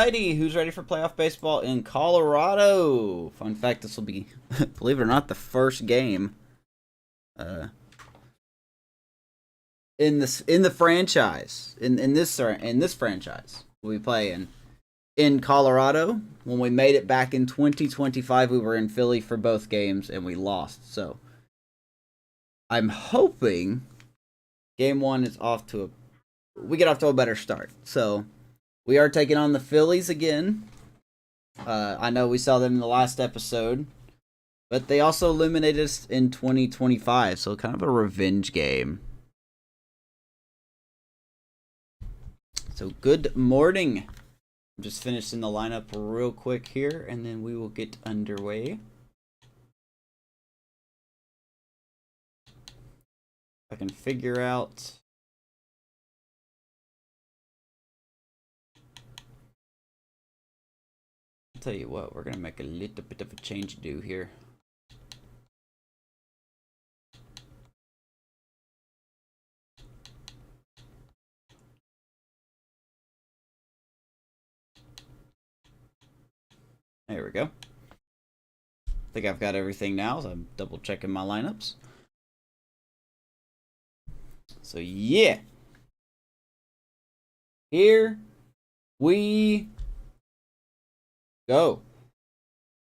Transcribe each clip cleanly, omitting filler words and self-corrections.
Alrighty, who's ready for playoff baseball in Colorado? Fun fact, this will be, believe it or not, the first game in the franchise in this franchise we play in Colorado. When we made it back in 2025, we were in Philly for both games and we lost. So I'm hoping game one is we get off to a better start. So we are taking on the Phillies again. I know we saw them in the last episode, but they also eliminated us in 2025, so kind of a revenge game. So good morning. I'm just finishing the lineup real quick here, and then we will get underway. I can figure out... I'll tell you what, we're going to make a little bit of a change to do here. There we go. I think I've got everything now, so I'm double checking my lineups. So yeah. Here we go.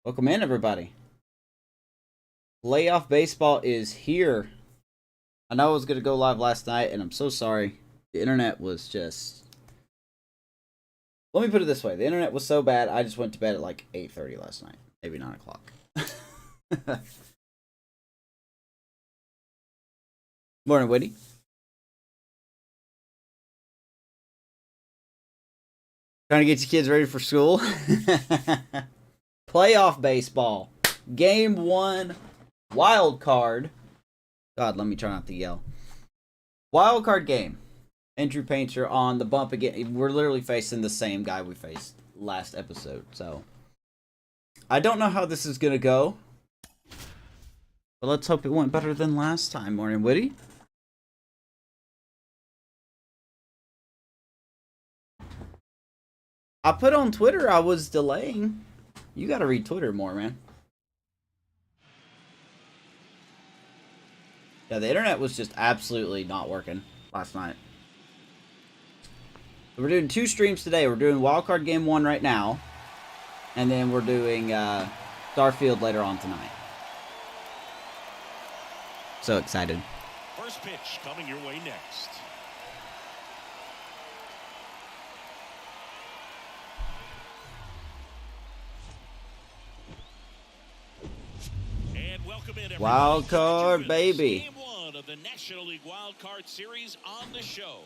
Welcome in, everybody. Playoff baseball is here. I know I was going to go live last night, and I'm so sorry. The internet was just... Let me put it this way. The internet was so bad, I just went to bed at like 8:30 last night. Maybe 9 o'clock. Morning, Whitty. Trying to get your kids ready for school. Playoff baseball. Game 1. Wild card. God, let me try not to yell. Wild card game. Andrew Painter on the bump again. We're literally facing the same guy we faced last episode. So, I don't know how this is going to go. But let's hope it went better than last time. Morning, Whitty. I put on Twitter I was delaying. You got to read Twitter more, man. Yeah, the internet was just absolutely not working last night. We're doing 2 streams today. We're doing Wildcard Game 1 right now. And then we're doing Starfield later on tonight. So excited. First pitch coming your way next. And welcome in, Wild card, baby. Game 1 of the National League Wild Card Series on the show.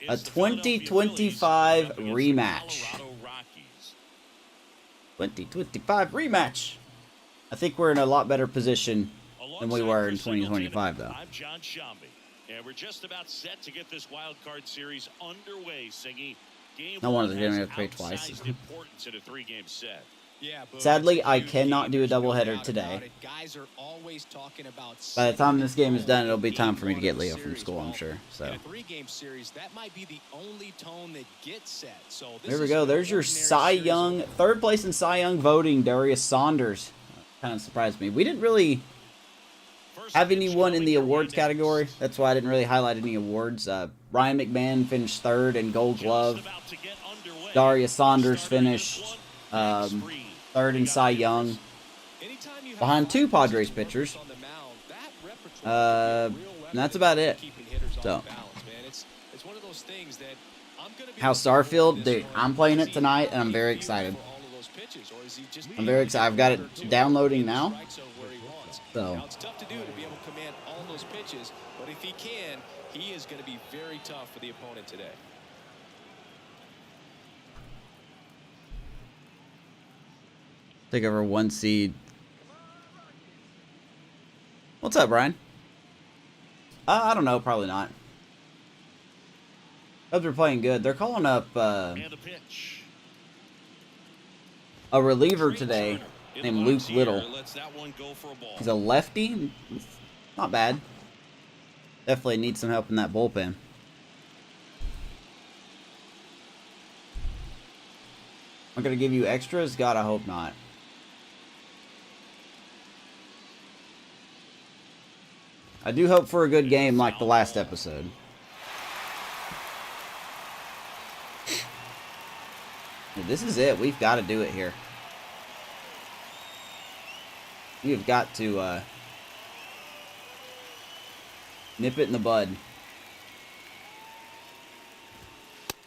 A 2025 rematch. 2025 rematch. I think we're in a lot better position than we were in 2025, though. I'm John Shambi, and we're just about set to get this Wild Card Series underway, Singy. No wonder they're going to have to play twice. Importance in a 3-game set. Sadly, I cannot do a doubleheader today. By the time this game is done, it'll be time for me to get Leo from school, I'm sure. So there we go. There's your Cy Young, 3rd place in Cy Young voting, Darius Saunders. Kind of surprised me. We didn't really have anyone in the awards category. That's why I didn't really highlight any awards. Ryan McMahon finished 3rd in Gold Glove. Darius Saunders finished 3rd in Cy Young, behind 2 Padres pitchers. And that's about it. So, how Starfield, dude, I'm playing it tonight, and I'm very excited. I'm very excited. I've got it downloading now. So, it's tough to do to be able to command all those pitches, but if he can, he is going to be very tough for the opponent today. Take over 1 seed. What's up, Brian? I don't know. Probably not. Cubs are playing good. They're calling up a reliever today named Luke Little. He's a lefty. Not bad. Definitely needs some help in that bullpen. I'm going to give you extras? God, I hope not. I do hope for a good game like the last episode. This is it. We've got to do it here. We have got to nip it in the bud.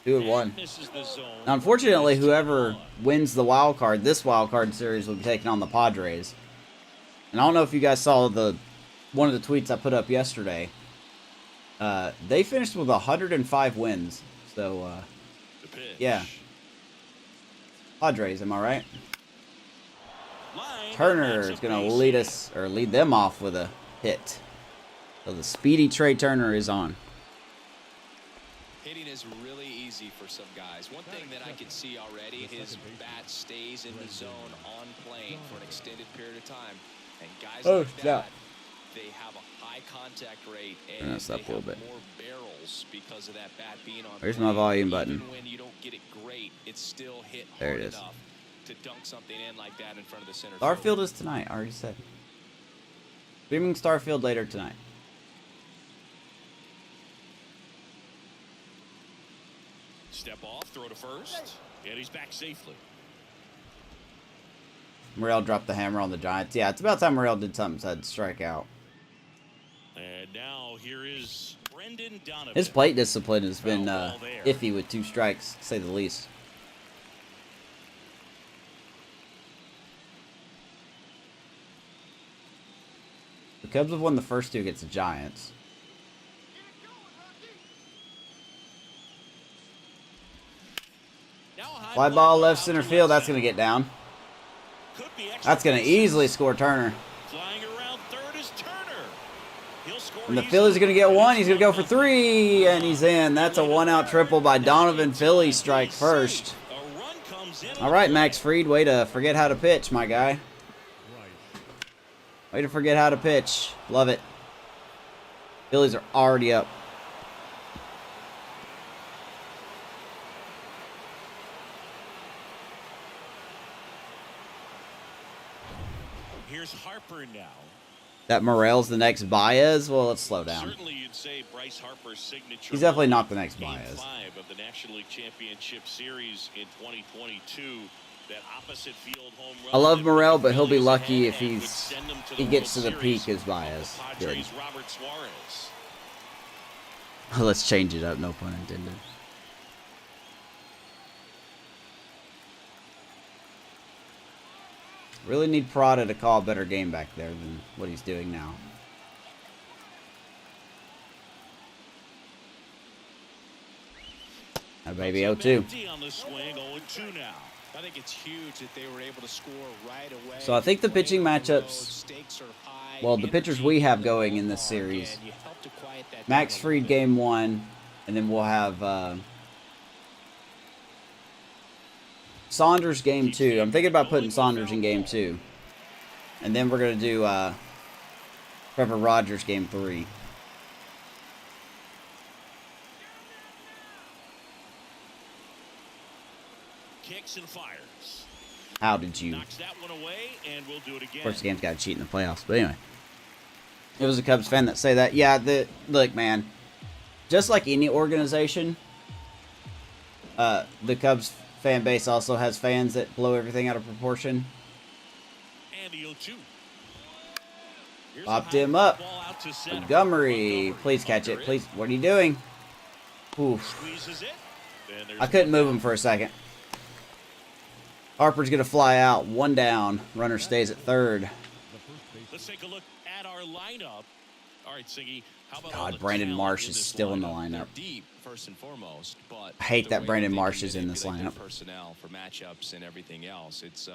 2-1. Now, unfortunately, whoever wins the wild card, this wild card series, will be taking on the Padres. And I don't know if you guys saw one of the tweets I put up yesterday. They finished with 105 wins. So, yeah. Padres, am I right? Turner is going to lead them off with a hit. So the speedy Trey Turner is on. Hitting is really easy for some guys. One thing that I can see already, his bat stays in the zone on plane for an extended period of time. And guys like that, they have a high contact rate and they have more barrels because of that bat being on. Where's my volume button? Even when you don't get it great, it's still hit there hard it is. Enough to dunk something in like that in front of the center Starfield field. is tonight, I already said. Streaming Starfield later tonight. Step off, throw to first, and he's back safely. Morel dropped the hammer on the Giants. Yeah, it's about time Morel did something besides strike out. And now here is Brendan Donovan. His plate discipline has been iffy with 2 strikes, to say the least. The Cubs have won the first 2 against the Giants. Fly ball left center field. That's going to get down. That's going to easily score Turner. Flying around third is Turner. He'll score. And the Phillies are going to get 1. He's going to go for 3, and he's in. That's a 1-out triple by Donovan. Phillies strike first. All right, Max Fried, way to forget how to pitch, my guy. Way to forget how to pitch. Love it. Phillies are already up. Here's Harper now. That Morel's the next Baez? Well, let's slow down. Certainly you'd say Bryce Harper's signature. He's definitely not the next Game Baez. 5 of the National League Championship Series in 2022. That opposite field home run. I love Morel, but he'll be lucky if he gets to the peak as Baez. Good. Robert Suarez. Let's change it up, no pun intended. Really need Prada to call a better game back there than what he's doing now. Now, baby, 0-2. On the swing, 0-2 now. I think it's huge that they were able to score right away. So I think the pitching matchups, well, the pitchers we have going in this series, Max Fried game 1, and then we'll have Saunders game 2. I'm thinking about putting Saunders in game 2. And then we're going to do Trevor Rogers game 3. Kicks and fires. How did you? Knocks that one away, and we'll do it again. Of course, the game's got to cheat in the playoffs. But anyway, it was a Cubs fan that say that. Yeah, look, man. Just like any organization, the Cubs fan base also has fans that blow everything out of proportion. And the 0-2. Popped him up. Montgomery, please catch it. Please. What are you doing? Oof. I couldn't move him for a second. Harper's going to fly out. 1 down. Runner stays at third. Let's take a look at our lineup. All right, Siggy. How about God, Brandon Marsh is still in the lineup. Deep, first and foremost, but I hate that Brandon Marsh is in this lineup. Personnel for matchups and everything else. It's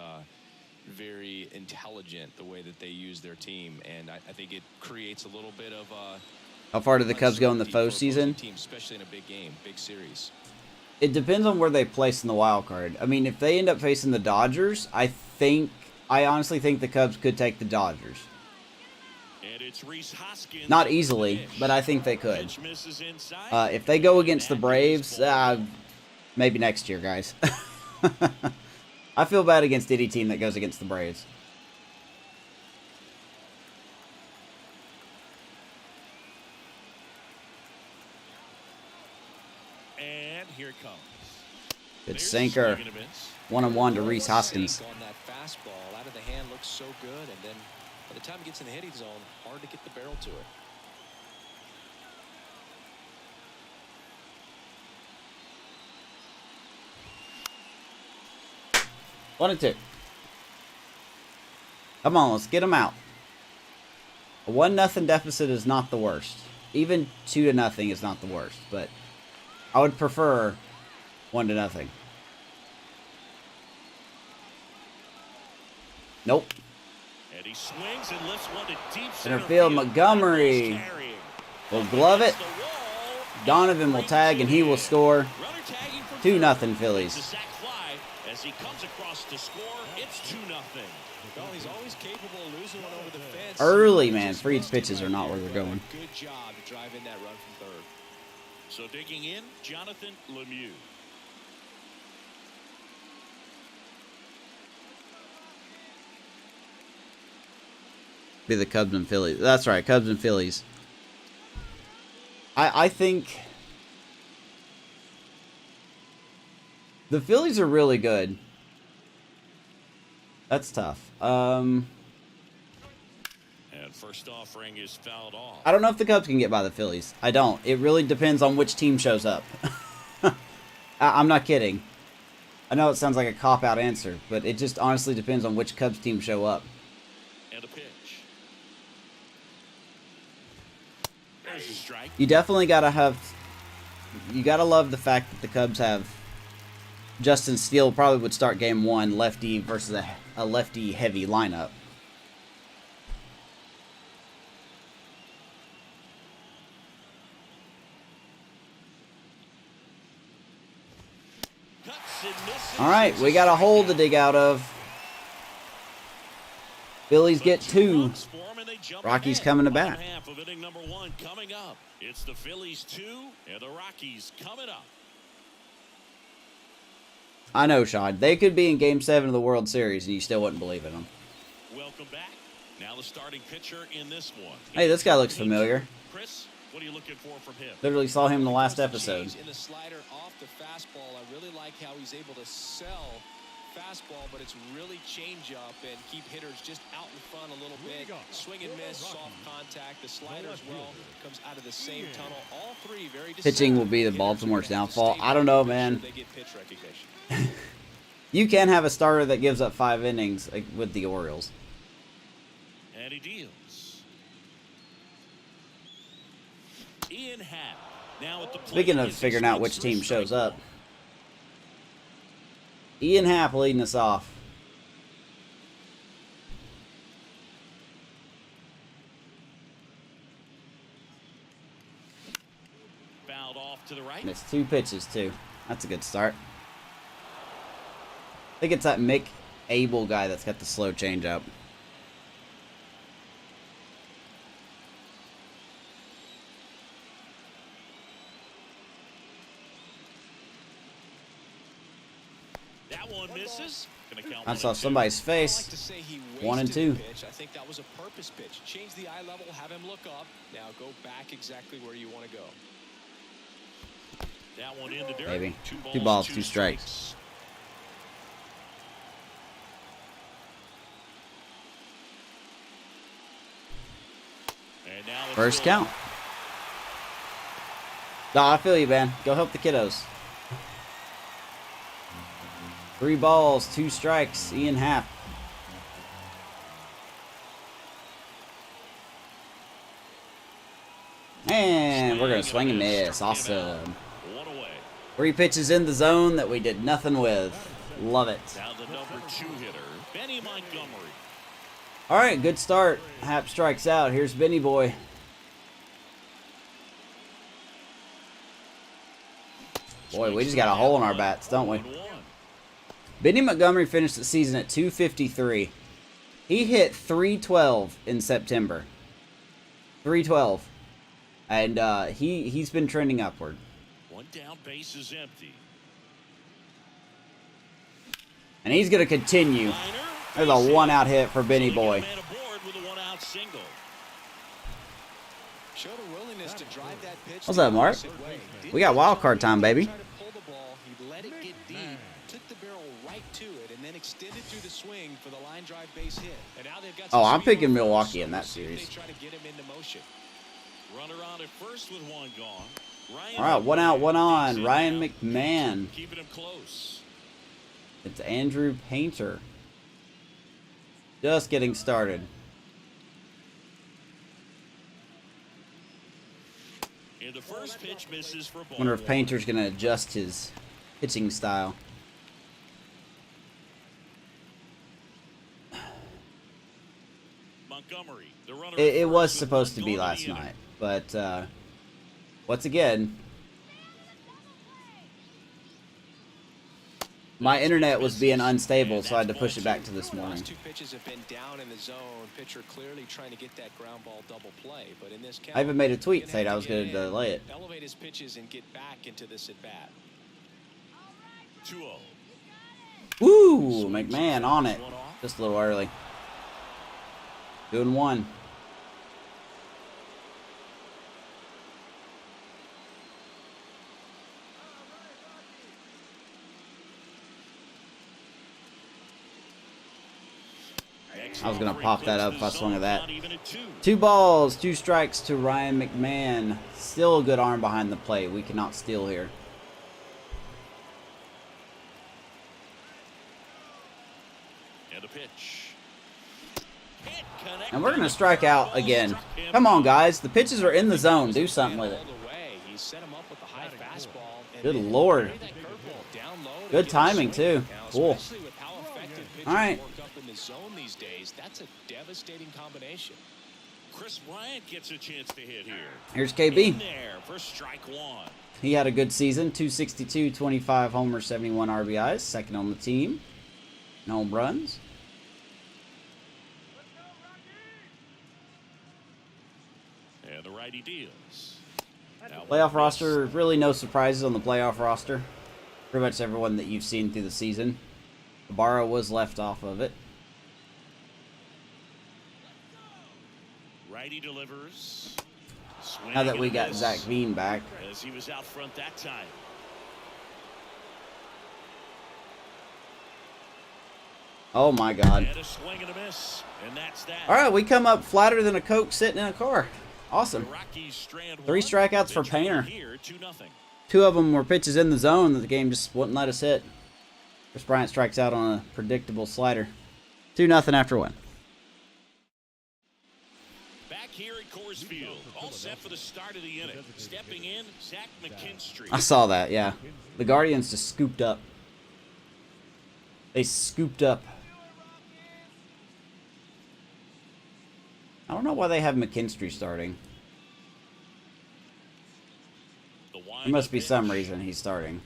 very intelligent the way that they use their team, and I think it creates a little bit of How far did the Cubs go in the postseason? Team, especially in a big game, big series. It depends on where they place in the wild card. I mean, if they end up facing the Dodgers, I honestly think the Cubs could take the Dodgers. Not easily, but I think they could. If they go against the Braves, maybe next year, guys. I feel bad against any team that goes against the Braves. And here it comes. Good There's a sinker. swing and a miss. 1-1 to Reese Hoskins. On that fastball, out of the hand, looks so good, and then by the time it gets in the hitting zone, hard to get the barrel to it. One and two. Come on, let's get them out. A 1-0 deficit is not the worst. Even 2-0 is not the worst, but I would prefer 1-0. Nope. And he swings and lifts one to deep Center center field, Montgomery will glove it. Donovan will tag and he will score. 2-0 Phillies. Sack fly as he comes across to score. It's 2-0. Well, he's always capable of losing one over the fence. Early, man. Freed's pitches are not where they're going. Good job to drive in that run from third. So digging in, Jonathan Lemieux. Be the Cubs and Phillies. That's right, Cubs and Phillies. I think the Phillies are really good. That's tough. And first offering is fouled off. I don't know if the Cubs can get by the Phillies. I don't. It really depends on which team shows up. I'm not kidding. I know it sounds like a cop-out answer, but it just honestly depends on which Cubs team show up. And a pitch. There's a strike. You definitely gotta have. You gotta love the fact that the Cubs have Justin Steele probably would start game one lefty versus a lefty heavy lineup. All right, we got a hole to dig out of. Phillies get 2. Rockies coming to bat. Half of inning number 1 coming up. It's the Phillies 2 and the Rockies coming up. I know, Sean. They could be in Game 7 of the World Series, and you still wouldn't believe in them. Welcome back. Now the starting pitcher in this one. Hey, this guy looks familiar. Chris, what are you looking for from him? Literally saw him in the last episode. In the slider off the fastball, I really like how he's able to sell fastball, but it's really change up and keep hitters just out in front a little bit. Swing and miss, soft contact. The slider as well comes out of the same tunnel. All three very Pitching will be the Baltimore's downfall. I don't know, man. They get pitch recognition. You can have a starter that gives up 5 innings with the Orioles. And he deals. Ian Happ. Now at the plate. Speaking of figuring out which team shows up, Ian Happ leading us off. Fouled off to the right. And it's 2 pitches, too. That's a good start. I think it's that Mick Abel guy that's got the slow changeup. That one misses. I saw somebody's face. 1 and 2. I think that was a purpose pitch. Change the eye level, have him look up. Now go back exactly where you want to go. That one in the dirt. Maybe. 2 balls, 2 strikes. And now it's First count. No, I feel you, man. Go help the kiddos. 3 balls, 2 strikes. Ian Happ. And we're going to swing and miss. Awesome. 3 pitches in the zone that we did nothing with. Love it. Now the number 2 hitter, Benny Montgomery. All right, good start. Happ strikes out. Here's Benny boy. Boy, we just got a hole in our bats, don't we? Benny Montgomery finished the season at 253. He hit 312 in September. 312. And he's been trending upward. One down, base is empty. And he's going to continue. There's a one-out hit for Benny Boy. What's up, Mark? We got wild card time, baby. Oh, I'm picking Milwaukee in that series. All right, one out, one on. Ryan McMahon. It's Andrew Painter. Just getting started. The first pitch misses for ball. Wonder if Painter's going to adjust his pitching style. Montgomery, the runner It was supposed to be last night, but once again, my internet was being unstable, so I had to push it back to this morning. Two pitches have been down in the zone. Pitcher clearly trying to get that ground ball double play, but in this count, I even made a tweet saying I was going to delay it. Elevate his pitches and get back into this at bat. 2-0. Woo! McMahon on it. Just a little early. 2-1. I was going to pop that up if I swung at that. 2 balls, 2 strikes to Ryan McMahon. Still a good arm behind the plate. We cannot steal here. And a pitch. And we're going to strike out again. Come on, guys. The pitches are in the zone. Do something with it. Good Lord. Good timing, too. Cool. All right. That's a devastating combination. Chris Bryant gets a chance to hit here. Here's KB. In there for strike one. He had a good season. 262, 25 homers, 71 RBIs. Second on the team. No home runs. And the righty deals. Playoff roster, really no surprises on the playoff roster. Pretty much everyone that you've seen through the season. Ibarra was left off of it. Righty delivers. Now that we got Zach Veen back. As he was out front that time. Oh my God. And a swing and a miss. And that's that. All right, we come up flatter than a Coke sitting in a car. Awesome. The Rockies strand 3 strikeouts for Painter. Here, 2-0. 2 of them were pitches in the zone that the game just wouldn't let us hit. Chris Bryant strikes out on a predictable slider. 2-0 after 1. Back here at Coors Field, all set for the start of the inning. Stepping in, Zach McKinstry. I saw that, yeah. The Guardians just scooped up. They scooped up. I don't know why they have McKinstry starting. There must be some reason he's starting.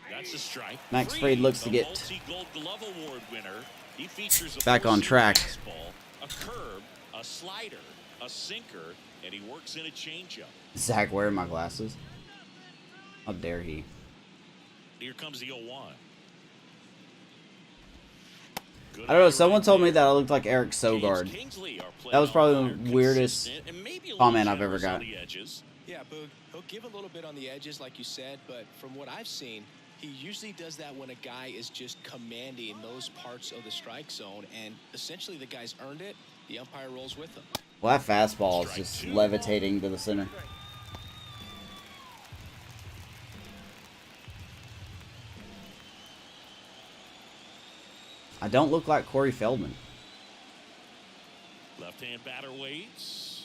That's a strike. Max Fried looks to get multi-Gold Glove Award winner. He features a back on track. fastball, a curve, a slider, a sinker, and he works in a changeup. Zach wearing my glasses. How dare he? Here comes the 0-1. I don't know, someone told me that I looked like Eric Sogard. That was probably the weirdest comment I've ever got. Yeah, Boog, he'll give a little bit on the edges, like you said, but from what I've seen, he usually does that when a guy is just commanding those parts of the strike zone, and essentially the guy's earned it, the umpire rolls with him. Well, that fastball is just levitating to the center. I don't look like Corey Feldman. Left-hand batter waits.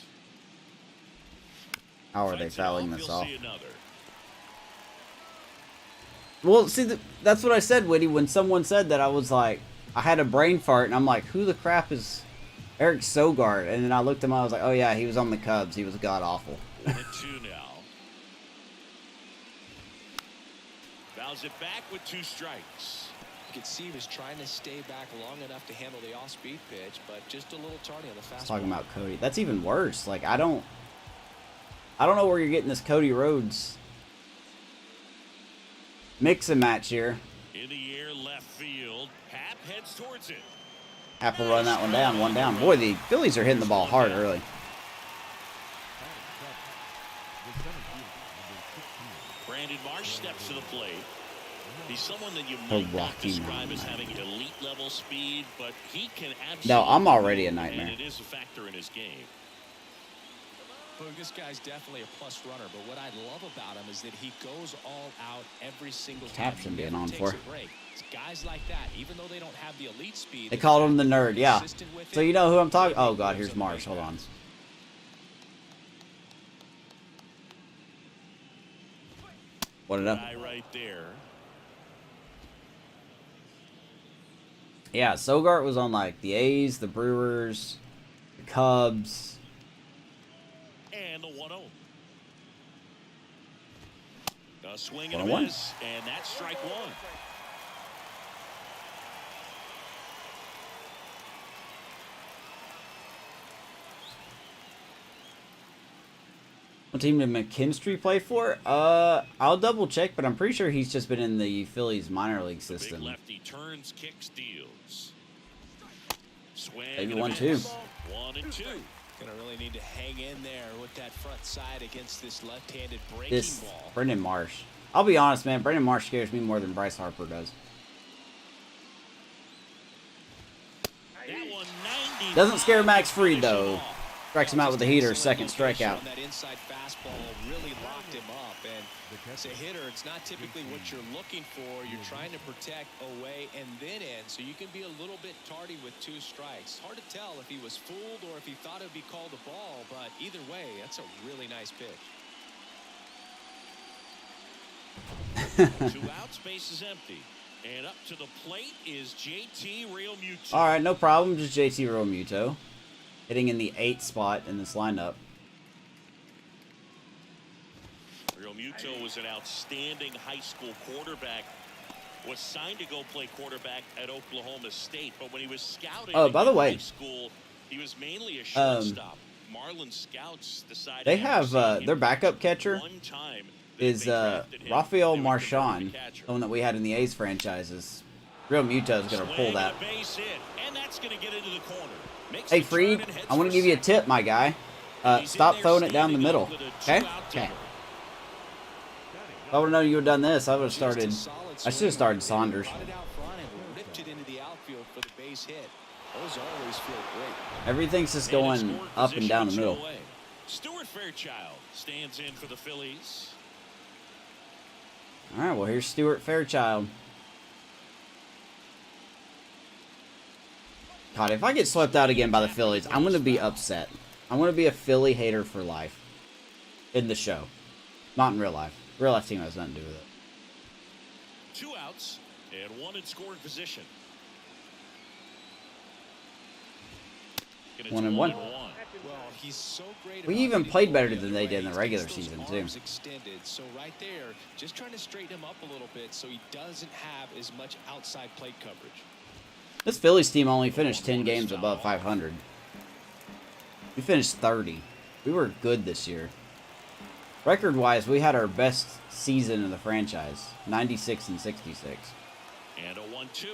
How are they fouling this off? See another. Well, see, that's what I said, Whitty. When someone said that, I was like, I had a brain fart, and I'm like, who the crap is Eric Sogard? And then I looked him up, I was like, oh yeah, he was on the Cubs. He was god-awful. 1-2 now. Fouls it back with 2 strikes. You could see he was trying to stay back long enough to handle the off-speed pitch, but just a little tardy on the fastball. Talking about Cody. That's even worse. Like, I don't know where you're getting this Cody Rhodes mix and match here. In the air, left field. Happ heads towards it. Happ will run that one down. One down. Boy, the Phillies are hitting the ball hard early. Brandon Marsh steps to the plate. He's someone that you might not describe as having elite level speed, but he can absolutely. No, I'm already a nightmare. And it is a factor in his game. Well, this guy's definitely a plus runner, but what I love about him is that he goes all out every single time. Caption being on for. It's guys like that, even though they don't have the elite speed. They called him the nerd, yeah. So you know who I'm talking. Oh God, here's Marsh. Hold on. What it up? Guy right there. Yeah, Sogart was on like the A's, the Brewers, the Cubs. And the 1-0. A swing 1-1. and a miss, and that's strike one. What team did McKinstry play for? I'll double check, but I'm pretty sure he's just been in the Phillies minor league system. Big lefty turns, kicks, deals. Swing. Maybe 1-2. 1-2. Gonna really need to hang in there with that front side against this left-handed breaking ball. Brendan Marsh. I'll be honest, man. Brendan Marsh scares me more than Bryce Harper does. That one 90. Doesn't scare Max Fried though. Strikes him out with a heater, second strikeout. That inside fastball really locked him up, and as a hitter, it's not typically what you're looking for. You're trying to protect away and then in, so you can be a little bit tardy with 2 strikes. Hard to tell if he was fooled or if he thought it would be called a ball, but either way, that's a really nice pitch. 2 outs, base is empty. And up to the plate is JT Realmuto. All right, no problem. Just JT Realmuto. Hitting in the 8th spot in this lineup. Realmuto was an outstanding high school quarterback. Was signed to go play quarterback at Oklahoma State, but when he was scouted by the way, high school, he was mainly a shortstop. Marlin scouts decided they have their backup catcher is Rafael Marchand, the one that we had in the A's franchises. Realmuto is going to pull that. Hey, Fried, I want to give you a tip, my guy. Stop throwing it down the middle. Okay? Okay. If I would have known you would have done this, I would have started. I should have started Saunders. Everything's just going up and down the middle. Stuart Fairchild stands in for the Phillies. All right, well, here's Stuart Fairchild. God, if I get swept out again by the Phillies, I'm going to be upset. I'm going to be a Philly hater for life. In the show. Not in real life. Real life team has nothing to do with it. 2 outs and 1 in scoring position. 1-1. Well, he's so great. We even played better than they did in the regular season, too. Extended. So right there, just trying to straighten him up a little bit so he doesn't have as much outside plate coverage. This Phillies team only finished 10 games above 500. We finished 30. We were good this year. Record-wise, we had our best season in the franchise. 96 and 66. And a 1-2.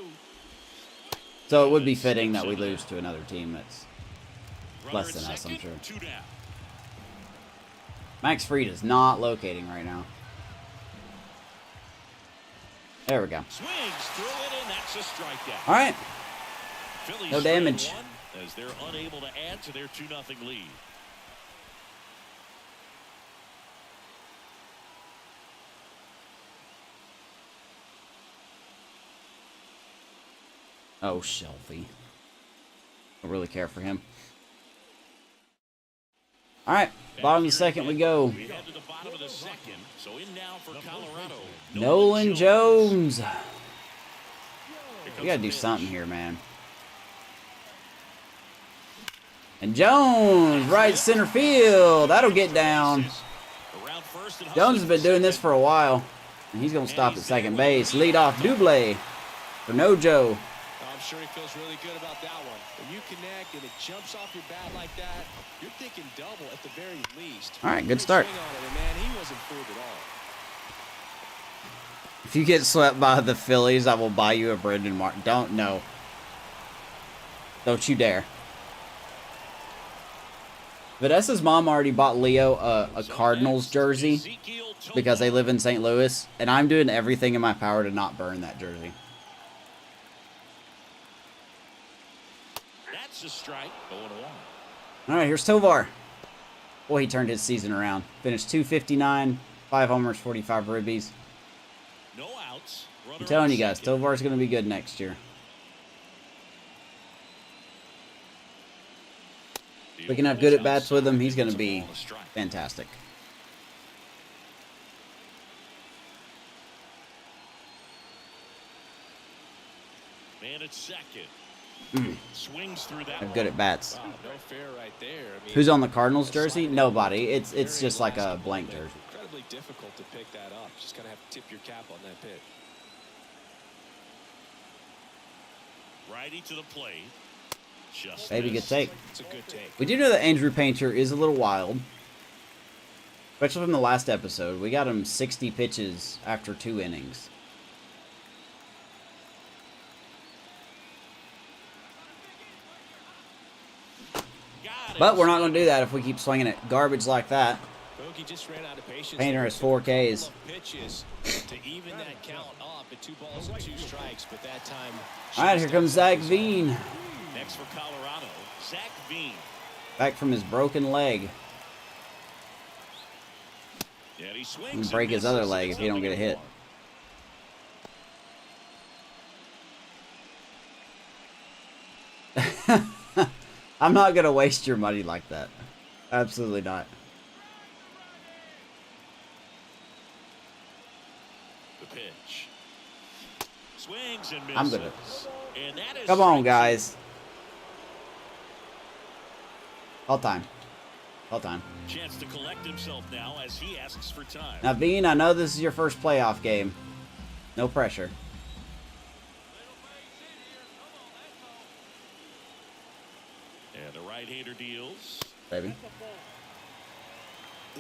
So it would be fitting that we lose to another team that's less than us, I'm sure. Max Fried is not locating right now. There we go. Swings through it, and that's a strikeout. All right. Phillies No damage. As they're unable to add to their 2-0 lead. Oh, Shelfie. Don't really care for him. All right, bottom of the second we go. We head to the bottom of the second. So in now for Colorado. Nolan Jones. We got to do something here, man. And Jones, right center field. That'll get down. Jones has been doing this for a while. And he's going to stop at second base. Lead off double for Nojo. I'm sure he feels really good about that one. When you connect and it jumps off your bat like that, you're thinking double at the very least. All right, good start. If you get swept by the Phillies, I will buy you a Brendan Martin. Don't you dare. Vanessa's mom already bought Leo a Cardinals jersey because they live in St. Louis, and I'm doing everything in my power to not burn that jersey. That's a strike. 0-1. All right, here's Tovar. Boy, he turned his season around. Finished 259, 5 homers, 45 ribbies. No outs. I'm telling you guys, Tovar's going to be good next year. We can have good at-bats with him. He's going to be fantastic. Man at second. Swings through that. Have good at-bats. Wow, no fair right there. I mean, Who's on the Cardinals jersey? Nobody. It's just like a blank jersey. Incredibly difficult to pick that up. Just gotta have to tip your cap on that pitch. Righty to the plate. Just Maybe good take. It's a good take. We do know that Andrew Painter is a little wild. Especially from the last episode. We got him 60 pitches after 2 innings. But we're not going to do that if we keep swinging at garbage like that. Just ran out of patience. Painter has 4 Ks. Pitches to even that count up at 2 balls and 2 strikes, but that time. All right, here comes Zach Veen. Next for Colorado, Zach Veen. Back from his broken leg. Yeah, he swings And break his other leg if he don't get a hit. I'm not going to waste your money like that. Absolutely not. The pitch. Swings and misses. I'm going to. And that is Come on, guys. All time. All time. Chance to collect himself now as he asks for time. Now, Bean, I know this is your first playoff game. No pressure. And the right-hander deals. Baby.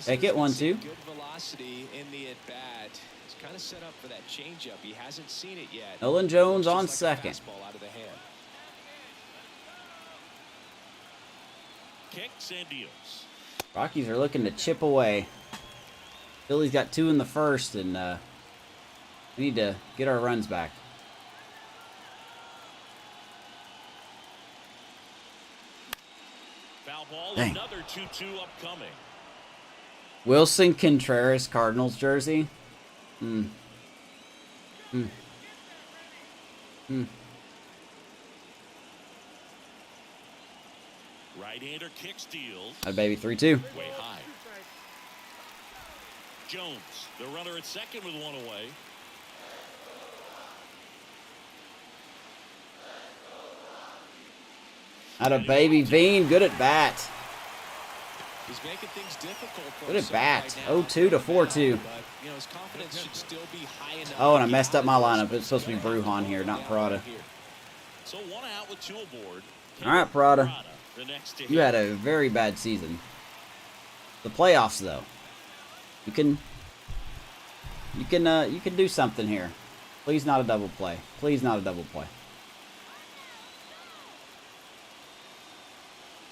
Take it, 1-2. Good velocity in the at-bat. He's kind of set up for that changeup. He hasn't seen it yet. Nolan Jones on Just like a second. fastball out of the hand. Kicks and deals. Rockies are looking to chip away. Phillies got 2 in the first, and we need to get our runs back. Foul ball, Dang. another 2-2 upcoming. Wilson Contreras, Cardinals jersey. Right-hander kicks, deals. Baby, 3-2. Way high. Jones, the runner at second with 1 away. Out of Baby Veen, good at bat. He's making things difficult for Good at himself bat. right now. 0-2 to 4-2. But, you know, his confidence should still be high enough. Oh, and I messed up my lineup. It's supposed to be Brujan here, not Parada. So 1 out with 2 aboard. All right, Parada. The next to You had a very bad season. The playoffs, though. You can do something here. Please not a double play. Please not a double play.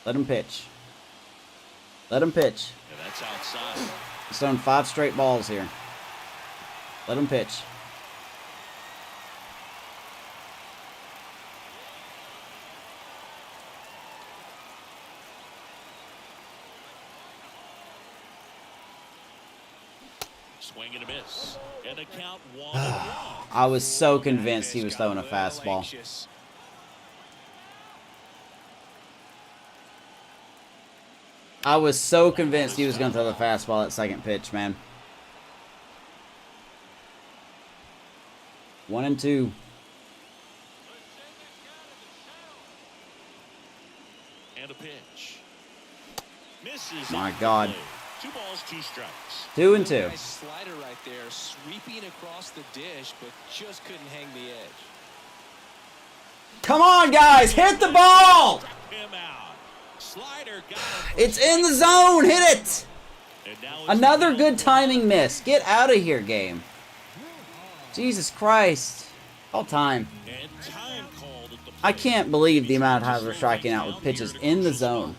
Let him pitch. Let him pitch. And that's outside. He's thrown 5 straight balls here. Let him pitch. Swing and a miss. And a count 1-1. I was so convinced he was throwing a fastball. I was so convinced he was going to throw the fastball at second pitch, man. 1-2. And a pitch. Misses. My off the God. plate. 2 balls, 2 strikes. 2-2. Nice slider right there, sweeping across the dish, but just couldn't hang the edge. Come on, guys. Hit the ball. Struck him out. Slider got him. It's in the zone. Hit it. And now it's Another the good timing miss. Get out of here, game. Jesus Christ. All time. And time called at the I plate. can't believe the amount of times we're striking out with pitches in the zone.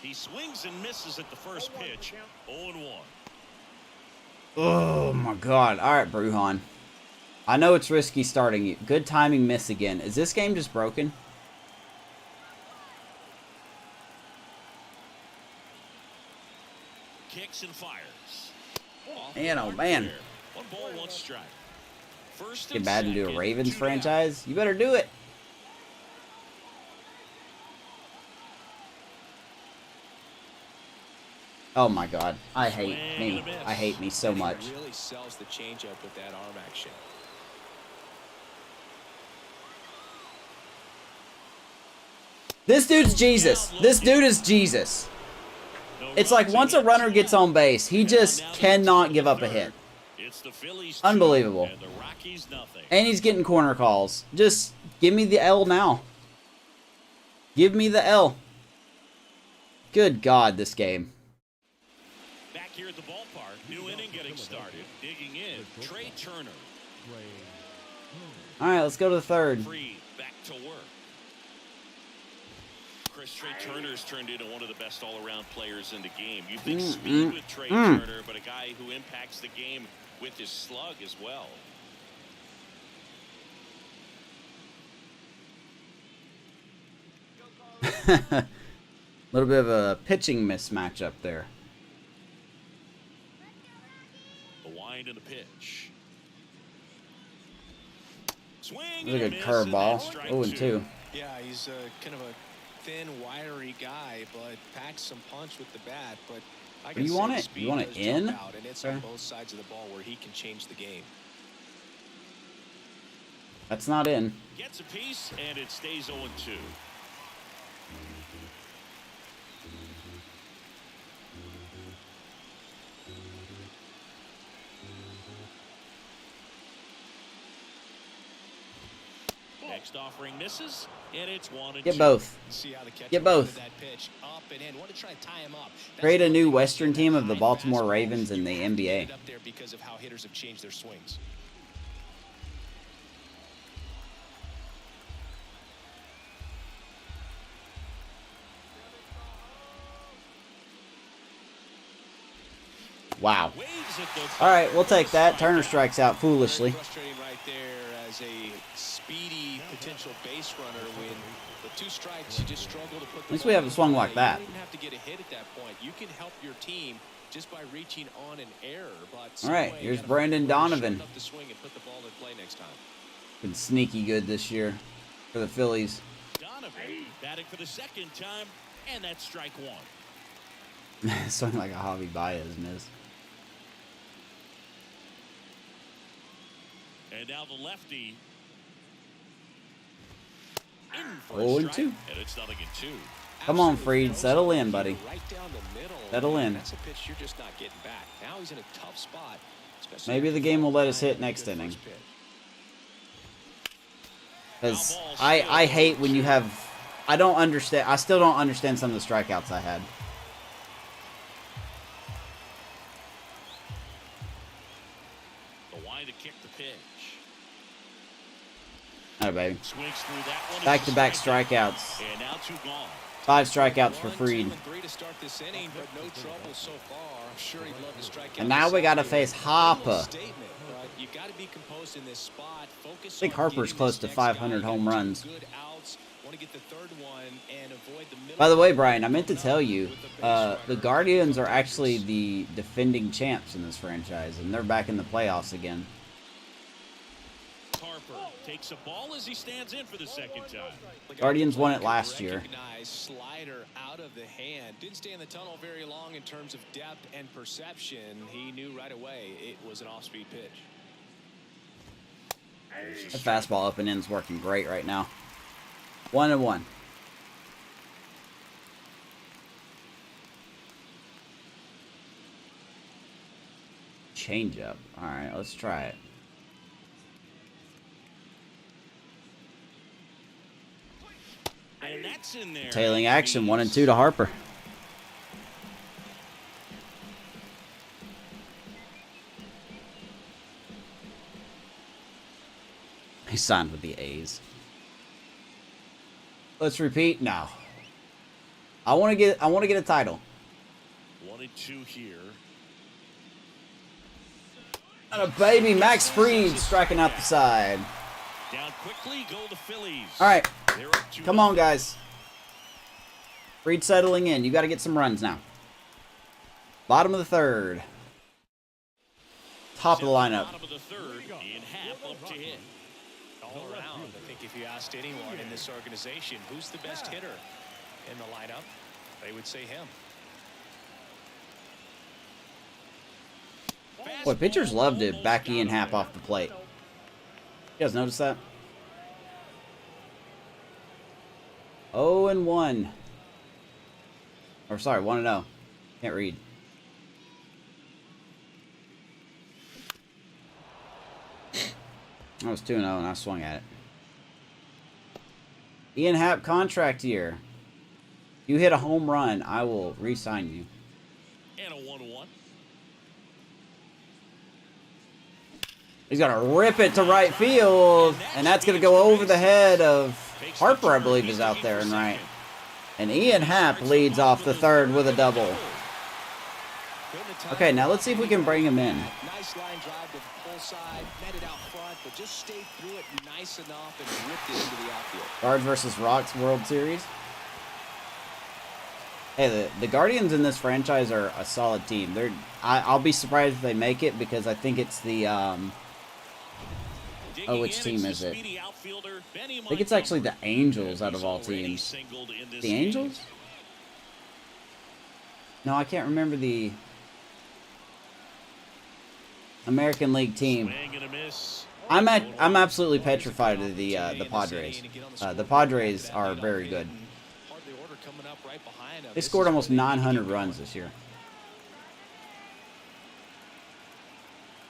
He swings and misses at the first pitch. 0-1. Oh my god. Alright, Brujan. I know it's risky starting you. Good timing miss again. Is this game just broken? Kicks and fires. Man, oh man. 1 ball, 1 strike. First Get and bad into a second, Ravens 2 down. franchise? You better do it. Oh my god. I hate me. I hate me so much. He really sells the changeup with that arm action. This dude's Jesus. This dude is Jesus. It's like once a runner gets on base, he just cannot give up a hit. It's the Phillies 2 Unbelievable. and the Rockies nothing. And he's getting corner calls. Just give me the L now. Give me the L. Good God, this game. Back here at the ballpark, new inning getting started. Digging in, Trey Turner. All right, let's go to the third. Free, back to work. Trey Turner's turned into one of the best all-around players in the game. You think speed with Trey Turner, but a guy who impacts the game with his slug as well. A little bit of a pitching mismatch up there. The wind and the pitch. Swing That's a good and miss, curveball. and that's strike 0-2. Yeah, he's kind of a thin, wiry guy, but packs some punch with the bat. But like You I want said, it? speed You want it does in? jump out, and it's Okay. on both sides of the ball where he can change the game. That's not in. Gets a piece, and it stays 0-2. Next offering misses, and it's 1-2. Get both. See how the catcher Get both. that pitch up and in. Want to try to tie him up. That's Create a one new thing Western with team that of the high Baltimore fastball. Ravens in You the have to get NBA. it up there because of how hitters have changed their swings. Wow. Waves it though. All right, we'll take that. Turner strikes out foolishly. Very frustrating right there as a speedy potential base runner when with 2 strikes you just struggle to put the At least we haven't swung like that. You don't even have to get a hit at that point. You can help your team just by reaching on an error. But All right, some way here's you gotta Brandon find a way to Donovan. shorten up the swing and put the ball in play next time. Been sneaky good this year for the Phillies. Donovan batting for the second time, and that's strike 1. Something like a Javi Baez miss. And now the lefty. In for 0-2. a strike, and it's nothing in 2. Come on, Freed. Settle in, buddy. Right down the middle. Settle in. That's a pitch you're just not getting back. Now he's in a tough spot. Maybe the game will let us hit next inning. Because I hate when you have... I don't understand. I still don't understand some of the strikeouts I had. The wind to kick the pitch. Oh, baby. Swings through that one. Back-to-back It's a strikeout. strikeouts. And now 2 gone. 5 strikeouts for 1, 2, Freed. and 3 to start this inning, but no trouble so far. I'm sure he'd love to strike out. And now we got to face Harper. Statement, but you got to be composed in this spot. Focus I think on Harper's getting close this to next 500 guy. home Got 2 runs. good outs. Want to get the third one and avoid the middle. By the way, Brian, I meant to tell you, the Guardians are actually the defending champs in this franchise, and they're back in the playoffs again. Harper takes a ball as he stands in for the second time. Guardians won it last year. Slider out of the hand. Didn't stay in the tunnel very long in terms of depth and perception. He knew right away it was an off-speed pitch. The fastball up and in's working great right now. 1-1. Change up. All right, let's try it. And that's in there. Tailing action, 1 and 2 to Harper. He signed with the A's. Let's repeat. No. I want to get a title. 1 and 2 here. And a baby Max Fried striking out the side. Down quickly, go the Phillies. All right. They're up 2-0. Come on, guys. Fried settling in. You got to get some runs now. Bottom of the third. Top of the lineup. Bottom of the third, in half up to hit. All around, I think if you asked anyone in this organization who's the best hitter in the lineup, they would say him. Boy, pitchers love to back Ian Happ off the plate. You guys notice that? 0 and 1. Or sorry, 1 and 0. Can't read. I was 2 and 0 and I swung at it. Ian Happ contract year. You hit a home run, I will re-sign you. And a 1-1. He's gonna rip it to right field, and that's gonna go over the head of Harper, I believe, is out there and right. And Ian Happ leads off the third with a double. Okay, now let's see if we can bring him in. Nice line drive to the pull side, met it out front, but just stayed through it nice enough and ripped it into the outfield. Guards versus Rocks World Series. Hey, the Guardians in this franchise are a solid team. I'll be surprised if they make it because I think it's the oh, which team is it? I think it's actually the Angels out of all teams. The Angels? No, I can't remember the American League team. I'm absolutely petrified of the Padres. The Padres are very good. They scored almost 900 runs this year.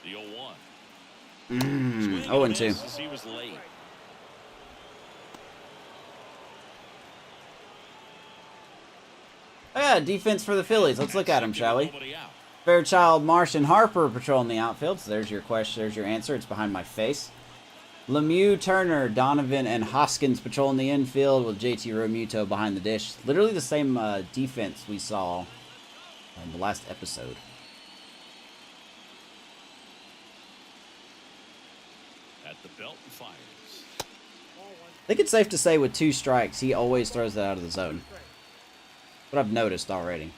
The 0-1. 0 and 2. He was late. Oh yeah, defense for the Phillies. Let's look at them, shall we? Fairchild, Marsh, and Harper patrolling the outfield. So there's your question. There's your answer. It's behind my face. Lemieux, Turner, Donovan, and Hoskins patrolling the infield with JT Realmuto behind the dish. Literally the same defense we saw in the last episode. At the belt and fires. I think it's safe to say with 2 strikes, he always throws that out of the zone. What I've noticed already.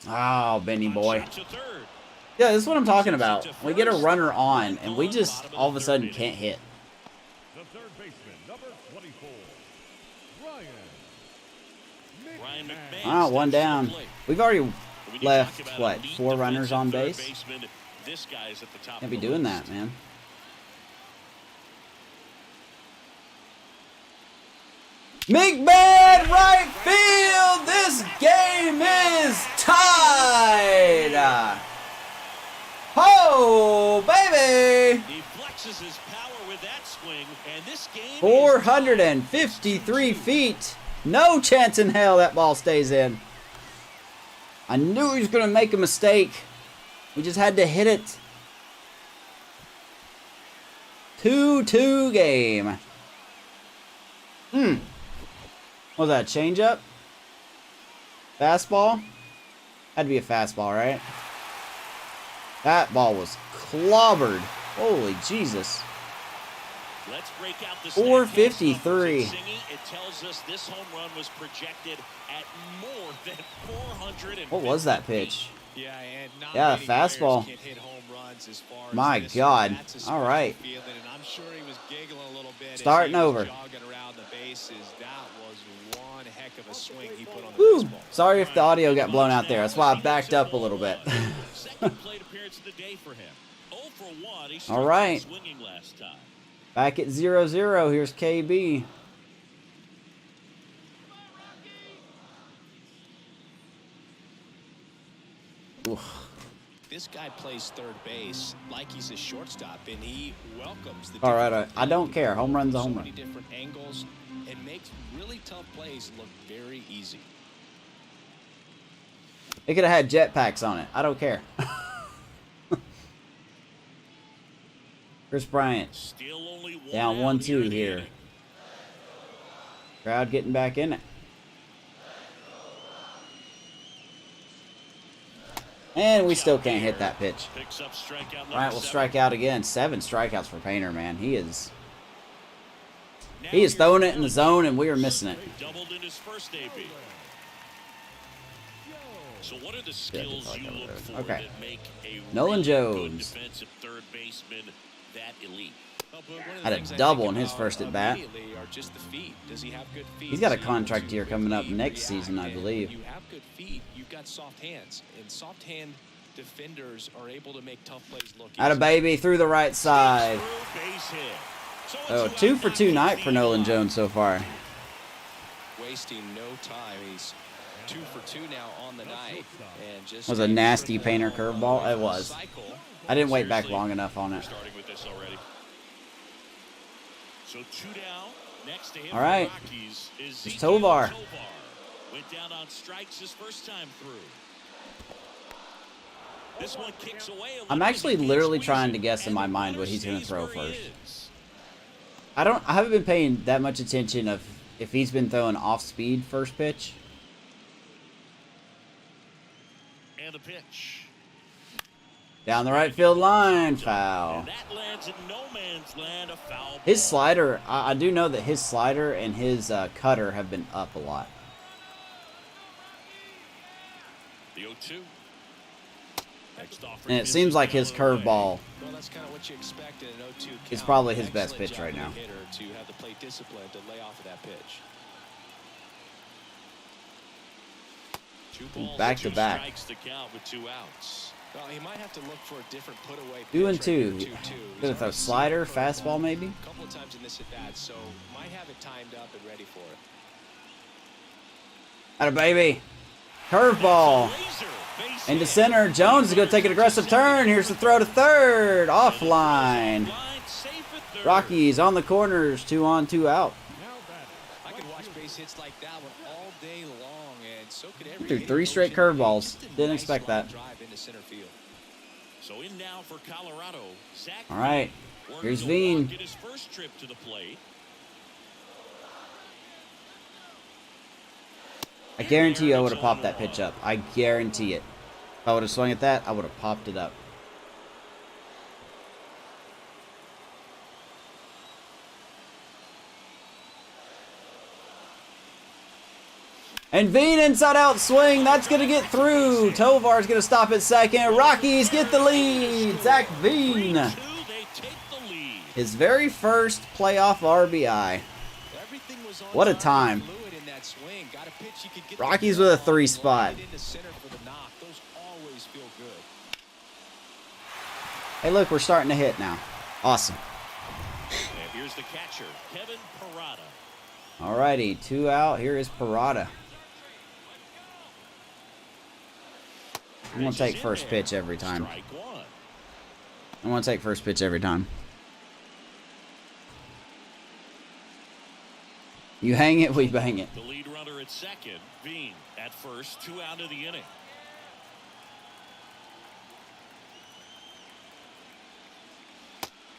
Oh, Benny boy. Yeah, this is what I'm talking about. We get a runner on, and we just all of a sudden can't hit. The third baseman, number 24, Ryan McMahon. Ah, 1 down. We've already left, what, 4 runners on base? Can't be doing that, man. McMahon, right field! This game is tied! Oh, baby! He flexes his power with that swing, and this game 453 feet. No chance in hell that ball stays in. I knew he was going to make a mistake. We just had to hit it. 2-2 game. Was that a changeup? Fastball? Had to be a fastball, right? That ball was clobbered. Holy Jesus. Let's break out the 453. It tells us this home run was projected at more than 400. What was that pitch? Yeah, and not Yeah, many fastball. players can hit home runs as far as My this. God. That's a All special right. feeling, and I'm sure he was giggling a little bit as Starting he was over. jogging around the bases. That was one heck of a swing he put on the Whew. baseball. Sorry if the audio got blown out there. That's why I backed up a little bit. Second plate appearance of the day for him. 0 for 1. He All right. swinging last time. Back at 0-0. Here's KB. Oof. this guy plays third base like he's a shortstop, and he welcomes the. All right, I don't care. Home run's a home run. So many different angles, and makes really tough plays look very easy. It could have had jetpacks on it. I don't care. Chris Bryant down 1-2 here. Crowd getting back in it. And we still can't hit that pitch. Bryant will strike out again. 7 strikeouts for Painter, man. He is throwing it in the zone, and we are missing it. Doubled in his first AB. So what are the skills you look for that make a Nolan really Jones. good defensive third baseman that elite? Had a double in his first at bat. He's got a contract year coming up next season, I believe. You have good feet, you've got soft hands, and soft hand defenders are able to make tough plays look easy. Out of baby through the right side. Oh, 2 for 2 night for Nolan Jones so far. Wasting no time. He's 2 for 2 now on the night. And just Was a nasty Painter curveball. It was. I didn't wait back long enough on it. Starting with this already. So 2 down. Next to him, All right. Rockies is It's Tovar. Went down on strikes his first time through. This one kicks away. I'm actually literally trying to guess in my mind what he's going to throw first. I haven't been paying that much attention of if he's been throwing off speed first pitch. And the pitch. Down the right field line, foul. And that lands in no man's land, a foul His ball. slider, I do know that his slider and his cutter have been up a lot. The 0-2. And it seems like his curveball Well, that's kind of what you expect in an 0-2 count. is probably his best Excellent pitch job right by now. the hitter to have the plate discipline to lay off of that pitch. 2 balls Back to and 2 back. strikes to count with 2 outs. Well, he might have to look for a different put away. 2 and pitch 2. right here, 2-2. Gonna throw slider, fastball maybe. A couple of times in this at bat, so might have it timed up and ready for it. Out of baby. Curveball. Into center. Jones is going to take an aggressive turn. Here's the throw to third. Offline. Rockies on the corners. 2 on, 2 out. I could watch base hits like that one all day long, and so could every Threw 3 straight curveballs. Didn't expect that. drive into center field. So in now for Colorado. Zach All right. working Here's to Veen. get his first trip to the plate. I guarantee you I would have popped that pitch up. I guarantee it. If I would have swung at that, I would have popped it up. And Veen inside out swing. That's going to get through. Tovar's going to stop at second. Rockies get the lead. Zach Veen. 3-2, they take the lead. His very first playoff RBI. Everything was on What a time. fluid in that swing. Got a pitch you could get Rockies the with a ball 3 spot. into center for the knock. Those always feel good. Hey, look, we're starting to hit now. Awesome. And here's the catcher, Kevin Parada. Alrighty, 2 out. Here is Parada. I'm going to take first pitch every time. Strike 1. I'm going to take first pitch every time. You hang it, we bang it. The lead runner at second, Veen at first, 2 out of the inning.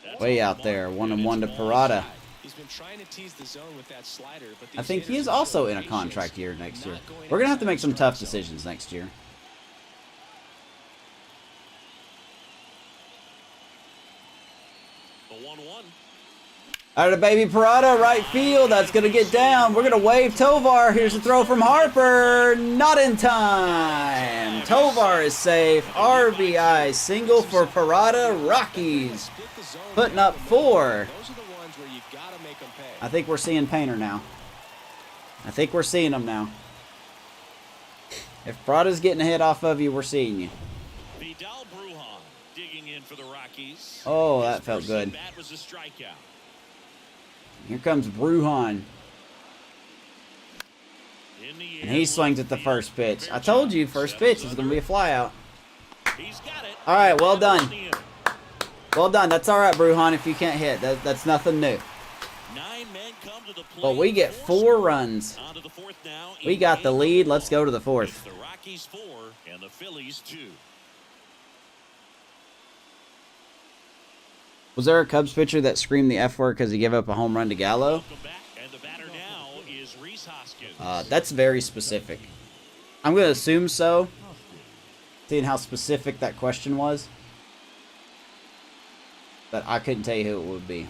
That's Way all out there. marked, 1 and and 1 to it's ball Parada. side. He's been trying to tease the zone with that slider, but I think he is also in a contract year next year. We're going to have to make some tough decisions next year. The 1-1. Out of the baby Parada, right field. That's going to get down. We're going to wave Tovar. Here's the throw from Harper. Not in time. Tovar is safe. RBI single for Parada. Rockies putting up 4. Those are the ones where you gotta make them pay. I think we're seeing Painter now. I think we're seeing him now. If Parada's getting a hit off of you, we're seeing you. Vidal Brujan digging in for the Rockies. Oh, His that felt first good. at-bat was a strikeout. Here comes Brujan. In the And air, he swings at the first pitch. I told you, first pitch is going to be a flyout. He's got it. All right, well done. Well done. That's all right, Bruhan, if you can't hit. That's nothing new. 9 men come to the plate. But we get 4 runs. On to the 4th now. We got the lead. Let's go to the 4th. It's the Rockies 4 and the Phillies 2. Was there a Cubs pitcher that screamed the F word because he gave up a home run to Gallo? Welcome back, and the batter now is Rhys Hoskins. That's very specific. I'm going to assume so, seeing how specific that question was. But I couldn't tell you who it would be.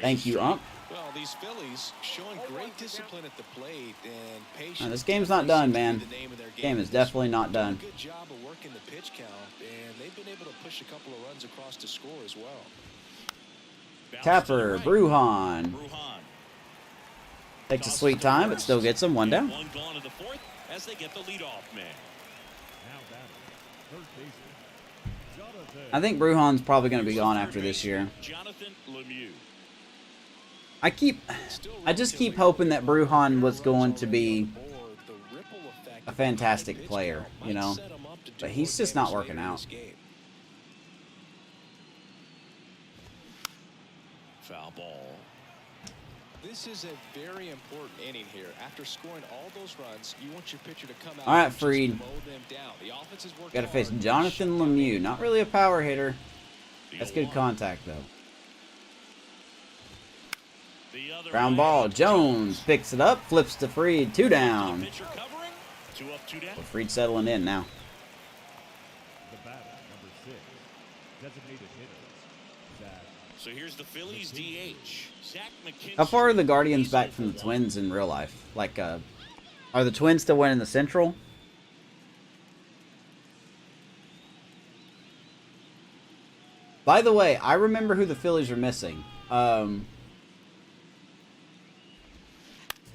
Thank you, Ump. Well, these Phillies showing great discipline at the plate and patience. Now, this game's not done, man. Game is definitely not done. Good job of working the pitch count, and they've been able to push a couple of runs across to score as well. Tapper, Bruhan. Takes a sweet time, but still gets him. 1 down. One gone in the 4th as they get the leadoff man. Now batting, third baseman, Jonathan. I think Bruhan's probably going to be gone after this year. Jonathan Lemieux. I just keep hoping that Bruhan was going to be a fantastic player, you know, but he's just not working out. Foul ball. This is a very important inning here. After scoring all those runs, you want your pitcher to come out. All right, and just Freed. mow them down. The offense has worked Got to face hard. Jonathan Lemieux. Not really a power hitter. That's good contact, though. Ground ball. Jones picks it up, flips to Freed. 2 down. Well, Freed settling in now. The batter, number 6, designated hitter, Zach. So here's the Phillies DH. Zach McKinstry. How far are the Guardians back from the Twins in real life? Like, are the Twins still winning the Central? By the way, I remember who the Phillies are missing.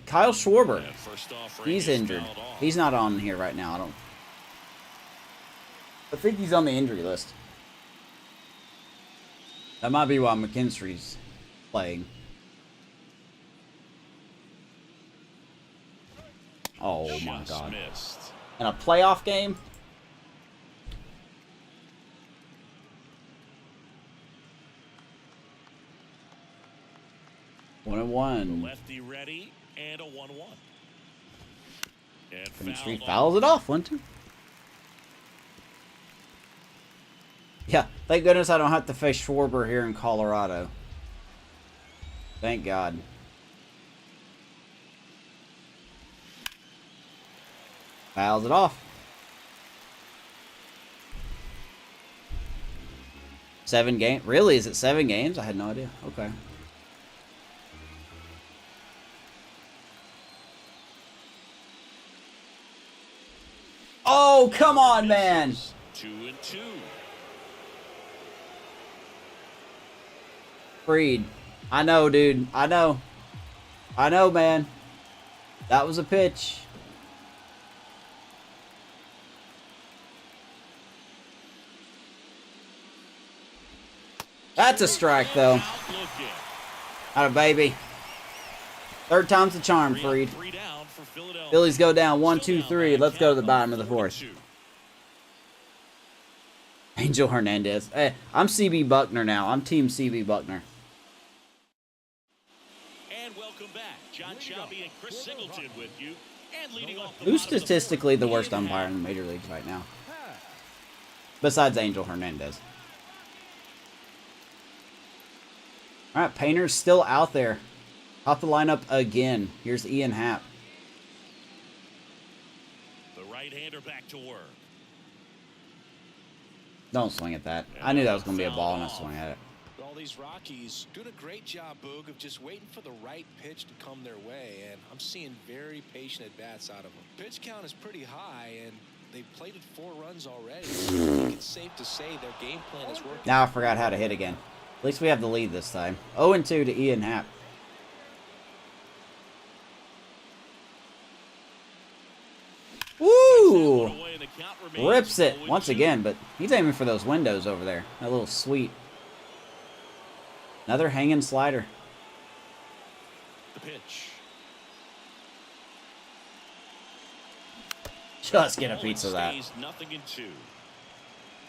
Kyle Schwarber. He's injured. He's not on here right now. I think he's on the injury list. That might be why McKinstry's playing. Oh my God. In a playoff game? One and one. Lefty ready and a 1-1. And Street fouls it off. 1-2. Yeah, thank goodness I don't have to face Schwarber here in Colorado. Thank God. Fouls it off. 7 games? Really? Is it 7 games? I had no idea. Okay. Oh, come on, man. 2-2. Freed. I know, dude. I know. I know, man. That was a pitch. That's a strike, though. Atta baby. 3rd time's the charm, Freed. Phillies go down 1-2-3. Let's go to the bottom of the 4th. Angel Hernandez. Hey, I'm CB Buckner now. I'm Team CB Buckner. And welcome back. John Shelby and Chris Singleton with you. And leading off Who's statistically the worst umpire in the major leagues right now? Besides Angel Hernandez. Alright, Painter's still out there. Off the lineup again. Here's Ian Happ. The right-hander back to work. Don't swing at that. I knew that was going to be a ball and I swung at it. All these Rockies doing a great job, Boog, of just waiting for the right pitch to come their way, and I'm seeing very patient at-bats out of them. Pitch count is pretty high, and they've plated 4 runs already. So I think it's safe to say their game plan is working. Now I forgot how to hit again. At least we have the lead this time. 0-2 to Ian Happ. Woo! Rips it once again, but he's aiming for those windows over there. That little sweet. Another hanging slider. The pitch. Just get a piece of that. Stays 0-2.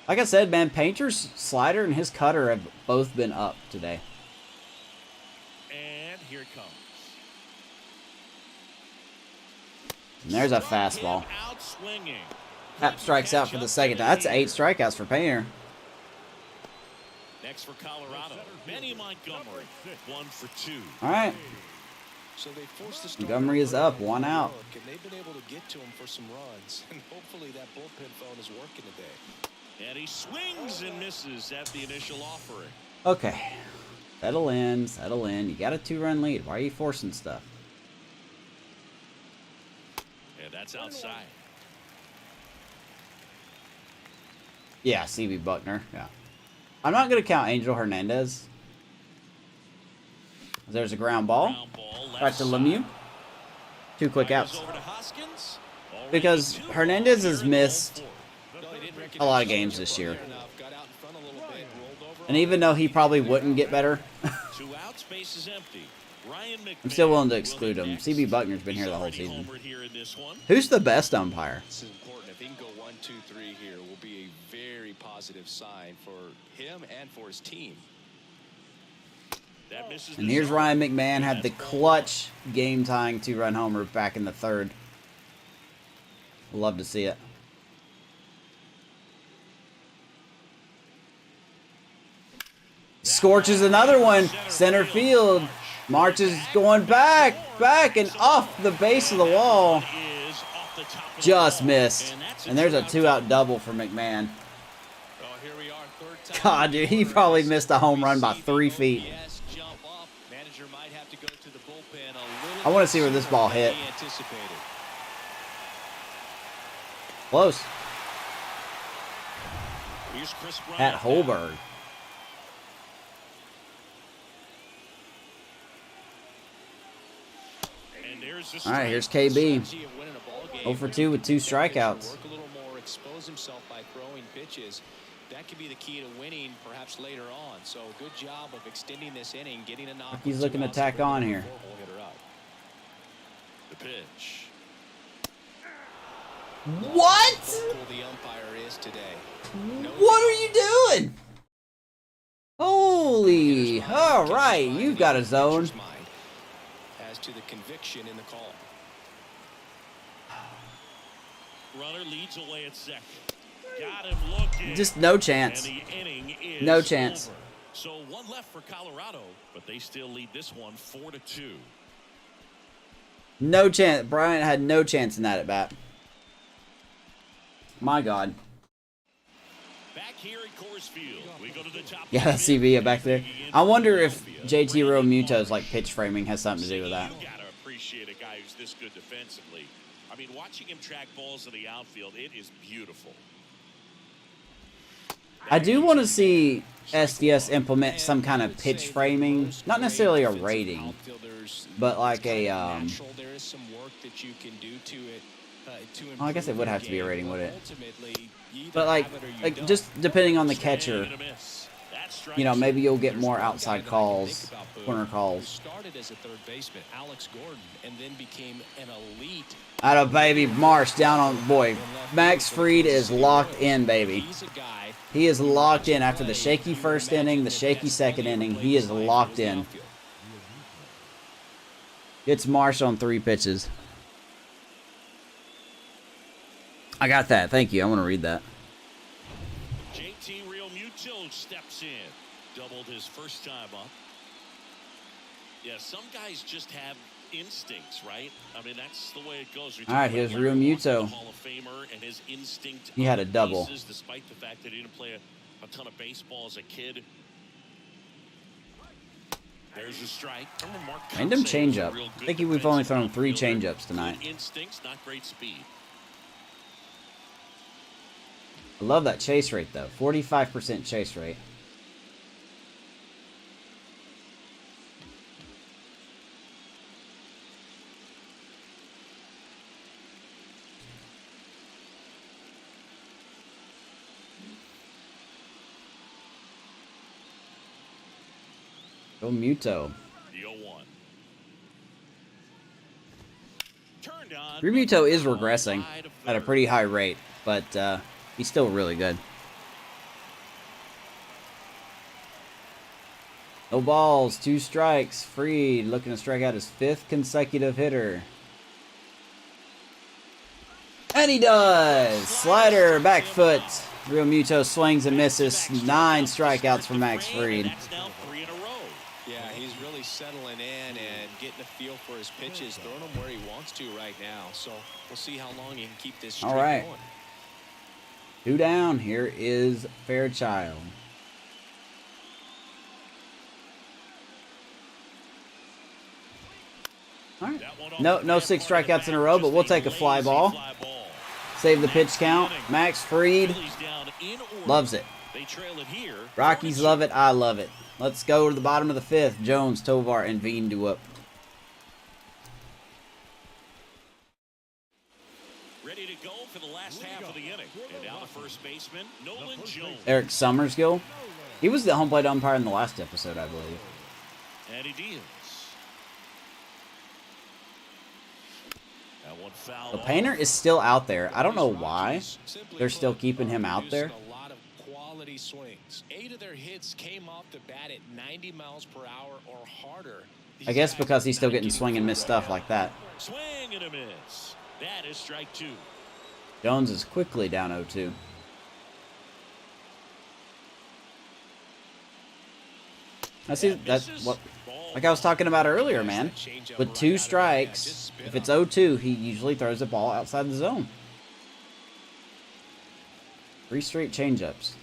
Like I said, man, Painter's slider and his cutter have both been up today. And here it comes. And there's a fastball. Out swinging. Hap strikes out for the second time. That's 8 strikeouts for Painter. Next for Colorado, Benny Montgomery, 1 for 2. All right. So they forced the Montgomery is up, 1 out. and they've been able to get to him for some runs, and hopefully that bullpen phone is working today. And he swings and misses at the initial offering. Okay. Settle in, settle in. You got a 2-run lead. Why are you forcing stuff? And that's outside. Yeah, CB Buckner. Yeah. I'm not going to count Angel Hernandez. There's a ground ball. Right to Lemieux. 2 quick outs. Because Hernandez has missed a lot of games this year. And even though he probably wouldn't get better, I'm still willing to exclude him. CB Buckner's been here the whole season. Who's the best umpire? This is important. If he can go 1, 2, 3 here, will be a very positive sign for him and for his team. And here's Ryan McMahon, had the clutch game-tying 2-run homer back in the 3rd. Love to see it. Scorches another one. Center field. March is going back, and off the base of the wall. Just missed. And there's a 2-out double for McMahon. God, dude, he probably missed a home run by 3 feet. I want to see where this ball hit. Close. At Holberg. All right, here's KB. 0 for 2 with 2 strikeouts. Work a little more, expose himself by throwing pitches. That could be the key to winning, perhaps later on. So good job of extending this inning, getting a knock. He's looking to tack on here. The pitch. What? The umpire is today. What are you doing? Holy! All right, you've got a zone. As to the conviction in the call. Runner leads away at second. Got him looking. Just no chance. And the inning is No chance. over. So 1 left for Colorado, but they still lead this one 4-2. No chance. Bryant had no chance in that at bat. My God. Back here at Coors Field, we go to the top. Yeah, that's CB back there. I wonder if JT Realmuto's like pitch framing has something to do with that. You gotta appreciate a guy who's this good defensively. I mean, watching him track balls in the outfield, it is beautiful. I do want to see SDS implement some kind of pitch framing, not necessarily a rating, but like a well, I guess it would have to be a rating, would it? But like just depending on the catcher, you know, maybe you'll get more outside calls, corner calls. Started as a third baseman, Alex Gordon, and then became an elite. Out of baby Marsh down on boy. Max Fried is locked in, baby. He is locked in after the shaky first inning, the shaky second inning. He is locked in. It's Marsh on 3 pitches. I got that. Thank you. I want to read that. JT Realmuto steps in. Doubled his first time up. Yeah, some guys just have instincts, right? I mean, that's the way it goes. All right, here's Realmuto. Hall of Famer and his instinct. He had a double. Bases, despite the fact that he didn't play a ton of baseball as a kid. There's a strike. Random changeup. I think we've only thrown 3 changeups tonight. Instincts, not great speed. I love that chase rate, though. 45% chase rate. Go Muto. The 0-1. Turned on. Remuto is regressing at a pretty high rate, but he's still really good. No balls, 2 strikes. Fried looking to strike out his 5th consecutive hitter. And he does! Slider, back foot. Real Muto swings and misses. 9 strikeouts for Max Fried. That's now 3 in a row. Yeah, he's really settling in and getting a feel for his pitches, throwing them where he wants to right now. So we'll see how long he can keep this streak All right. going. 2 down. Here is Fairchild. All right. No 6 strikeouts in a row, but we'll take a fly ball. Save the pitch count. Max Fried loves it. Rockies love it. I love it. Let's go to the bottom of the 5th. Jones, Tovar, and Veen do up. Ready to go for the last half of the inning. And now the first baseman, Nolan Jones. Eric Summersgill. He was the home plate umpire in the last episode, I believe. And he deals. That one foul. The Painter is still out there. I don't know why they're still keeping him out there. A lot of quality swings. 8 of their hits came off the bat at 90 miles per hour or harder. I guess because he's still getting swing and miss stuff like that. Swing and a miss. That is strike 2. Jones is quickly down 0-2. I see that's what, like I was talking about earlier, man. With 2 strikes, if it's 0-2, he usually throws the ball outside the zone. 3 straight changeups.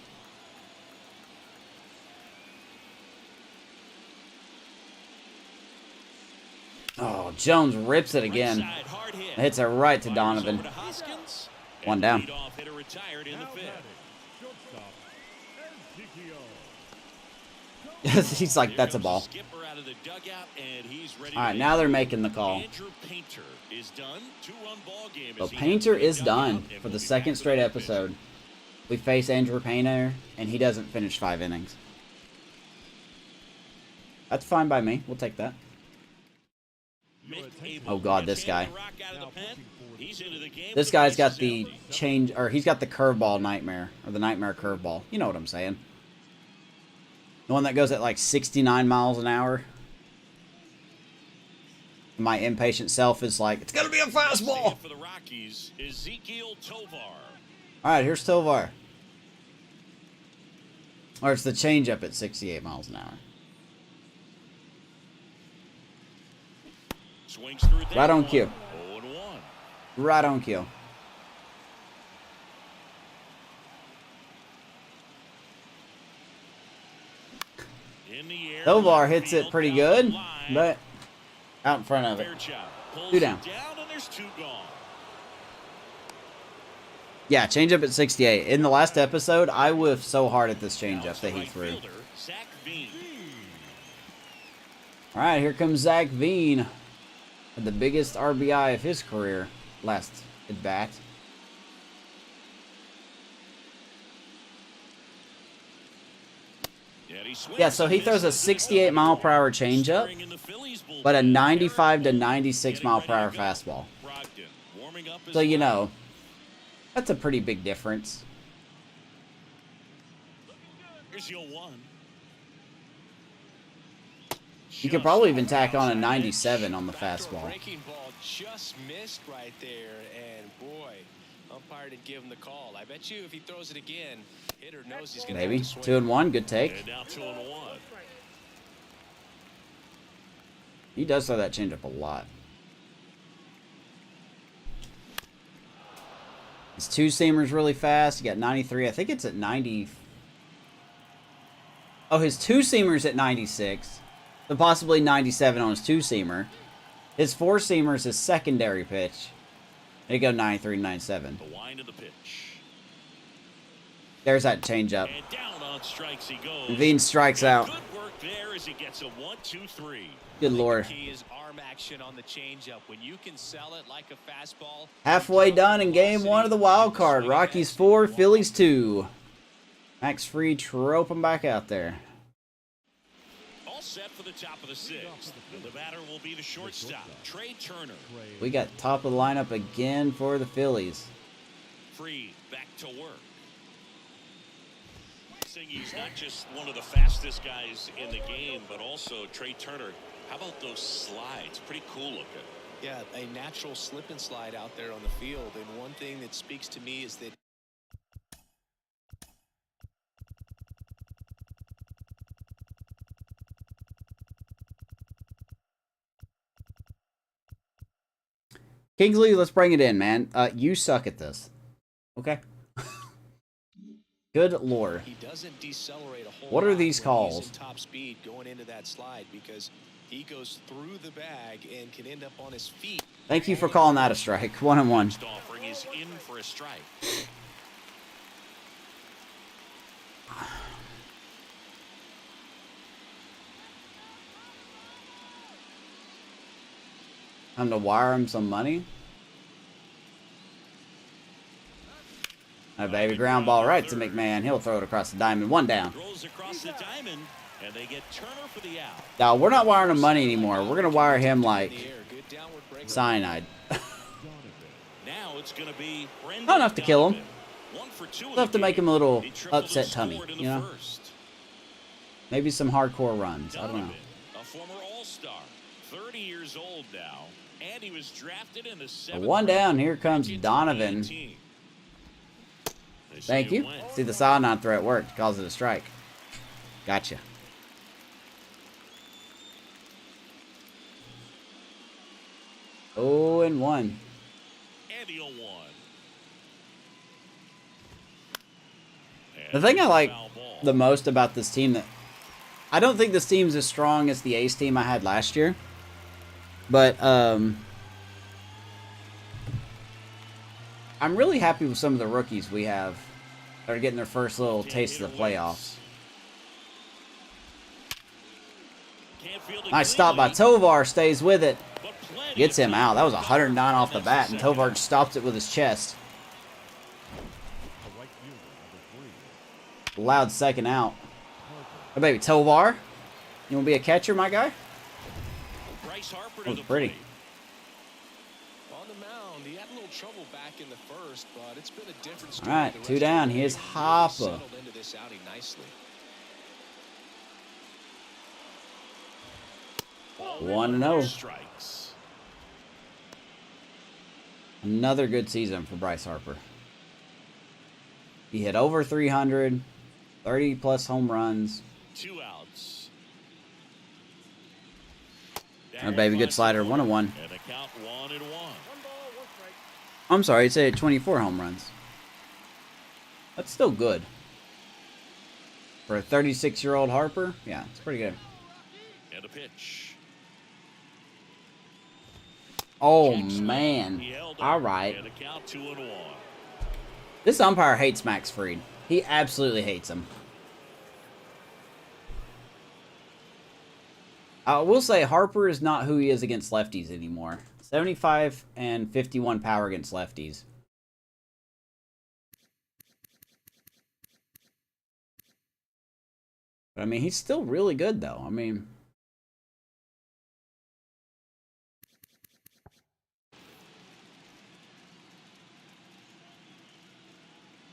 Oh, Jones rips it again. Hits it right to Donovan. 1 down. He's like, that's a ball. All right, now they're making the call. So Painter is done for the 2nd straight episode. We face Andrew Painter, and he doesn't finish 5 innings. That's fine by me. We'll take that. Oh God, this guy. This guy's got the change, or he's got the curveball nightmare, or the nightmare curveball. You know what I'm saying? The one that goes at like 69 miles an hour. My impatient self is like, it's gonna be a fastball. For the Rockies, Ezekiel Tovar. All right, here's Tovar. Or it's the changeup at 68 miles an hour. Swings through that Right on cue. 0-1. Right on cue. In the air, Tovar hits it pretty good, but out in front of it. 2 down. And there's 2 gone. Yeah, changeup at 68. In the last episode, I whiffed so hard at this changeup that he threw. All right, here comes Zach Veen. The biggest RBI of his career last at bat. Yeah, so he throws a 68 mile per hour changeup, but a 95 to 96 mile per hour fastball. So, you know, that's a pretty big difference. Here's your 1. You could probably even tack on a 97 on the fastball. Breaking ball just missed right there, and boy, umpire didn't give him the call. I bet you if he throws it again, hitter knows he's going to Maybe. have to swing. 2 and 1, good take. And now 2-1. He does throw that changeup a lot. His 2-seamer's really fast. He got 93. I think it's at 90. Oh, his 2-seamer's at 96. So possibly 97 on his 2-seamer. His 4-seamer's his secondary pitch. They go 93, 97. The wind of the pitch. There's that changeup. And down on strikes he goes. And Veen strikes out. Good work there as he gets a 1-2-3. Good lord. The key is arm action on the changeup. When you can sell it like a fastball. Halfway done in game 1 of the wild card. Rockies 4, Phillies 2. Max Fried trope him back out there. set for the top of the sixth. And the batter will be the shortstop, Trey Turner. We got top of the lineup again for the Phillies. Free, back to work. He's not just one of the fastest guys in the game, but also Trey Turner. How about those slides? Pretty cool looking. Yeah, a natural slip and slide out there on the field. And one thing that speaks to me is that Kingsley, let's bring it in, man. You suck at this. Okay? Good lord. he doesn't decelerate a whole What are lot these when calls? he's in top speed going into that slide, because he goes through the bag and can end up on his feet. Thank you for calling that a strike. 1-1. Next offering is in for a strike. Time to wire him some money. A baby ground ball right to McMahon. He'll throw it across the diamond. 1 down. Throws across the diamond, and they get Turner for the out. Now, we're not wiring him money anymore. We're going to wire him like cyanide. Now it's going to be Not enough to kill him. 1 for 2 Enough to make him a little He tripled upset and tummy, scored in you the know? first. Maybe some hardcore runs. I don't know. Donovan, a former All-Star, 30 years old now, and he was drafted in the 7th 1 down. round Here comes back in Donovan. 2018. They say Thank he you. went. See, the cyanide threat worked. Calls it a strike. Gotcha. Oh, and 1. And he 0-1. The thing I like Foul ball. the most about this team, that I don't think this team's as strong as the Ace team I had last year, but I'm really happy with some of the rookies we have that are getting their first little taste of the playoffs. Can't field it Nice stop by cleanly, Tovar, stays with it, but plenty gets of him time out. That was to 109 off the that's bat, and second Tovar out. just stops it with his chest. The right fielder, number 3. Loud second out. Oh, baby, Tovar, you want to be a catcher, my guy? Bryce Harper That to was the pretty. plate. On the mound, he had a little trouble back in the first, but it's been a different All story. right, the 2 rest of down. the way. Here's He really Hopper. settled into this outing nicely. 1-0. Strikes. Another good season for Bryce Harper. He hit over 300, 30 plus home runs. 2 outs. Oh, baby, good slider. 1-1. And the count 1-1. I'm sorry, it said 24 home runs. That's still good. For a 36-year-old Harper, yeah, it's pretty good. And a pitch. Oh, Check swing. man. He held All up, right. And the count 2-1. This umpire hates Max Fried. He absolutely hates him. I will say Harper is not who he is against lefties anymore. 75 and 51 power against lefties. But I mean, he's still really good, though. I mean,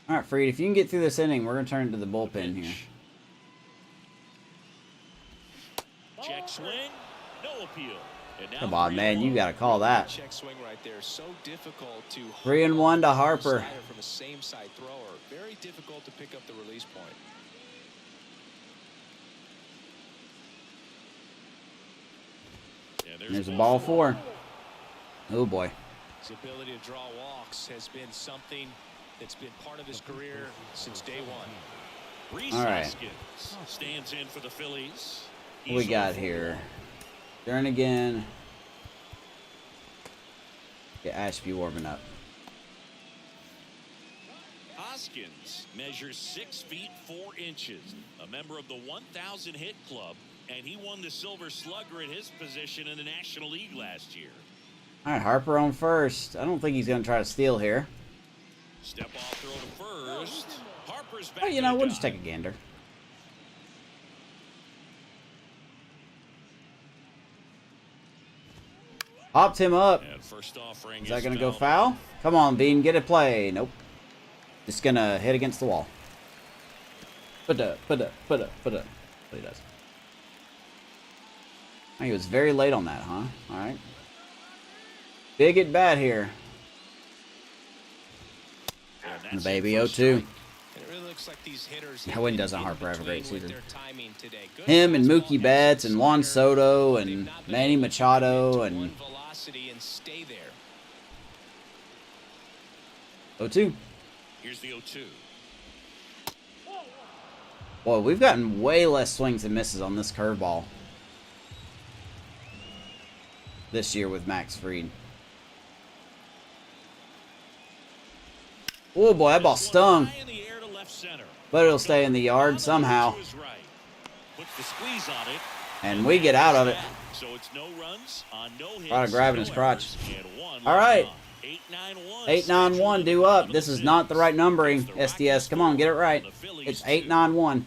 all right, Fried, if you can get through this inning, we're going to turn it to the bullpen here. Check swing. No appeal. And now Come on, man. 3-1. You got to call that. Check swing right there. So difficult to 3-1 to Harper. slider from a same side thrower. Very difficult to pick up the release point. And There's a ball 4. Oh, boy. His ability to draw walks has been something that's been part of his career since day one. Reese All right. Hoskins stands in for the Phillies. What we He's got 0 for here? Jernigan. Get Ashby warming up. Hoskins measures 6 feet 4 inches, a member of the 1,000 hit club, and he won the Silver Slugger at his position in the National League last year. All right, Harper on first. I don't think he's going to try to steal here. Step off throw to first. Harper's back. Oh, you to know, the we'll just dock. take a gander. Popped him up. And first offering Is that going to go foul? Come on, Bean. Get a play. Nope. Just going to hit against the wall. Put up. But he does. He was very late on that, huh? All right. Big at bat here. And the baby 0-2. That win doesn't Harper have a great season. Him and Mookie Betts and Juan Soto and Manny Machado and 0-2. Here's the 0-2. Boy, we've gotten way less swings and misses on this curveball this year with Max Fried. Oh boy, that ball stung. But it'll stay in the yard somehow. And we get out of it. Try to grab in his crotch. All right. 891 due up. This is not the right numbering, SDS. Come on, get it right. It's 891.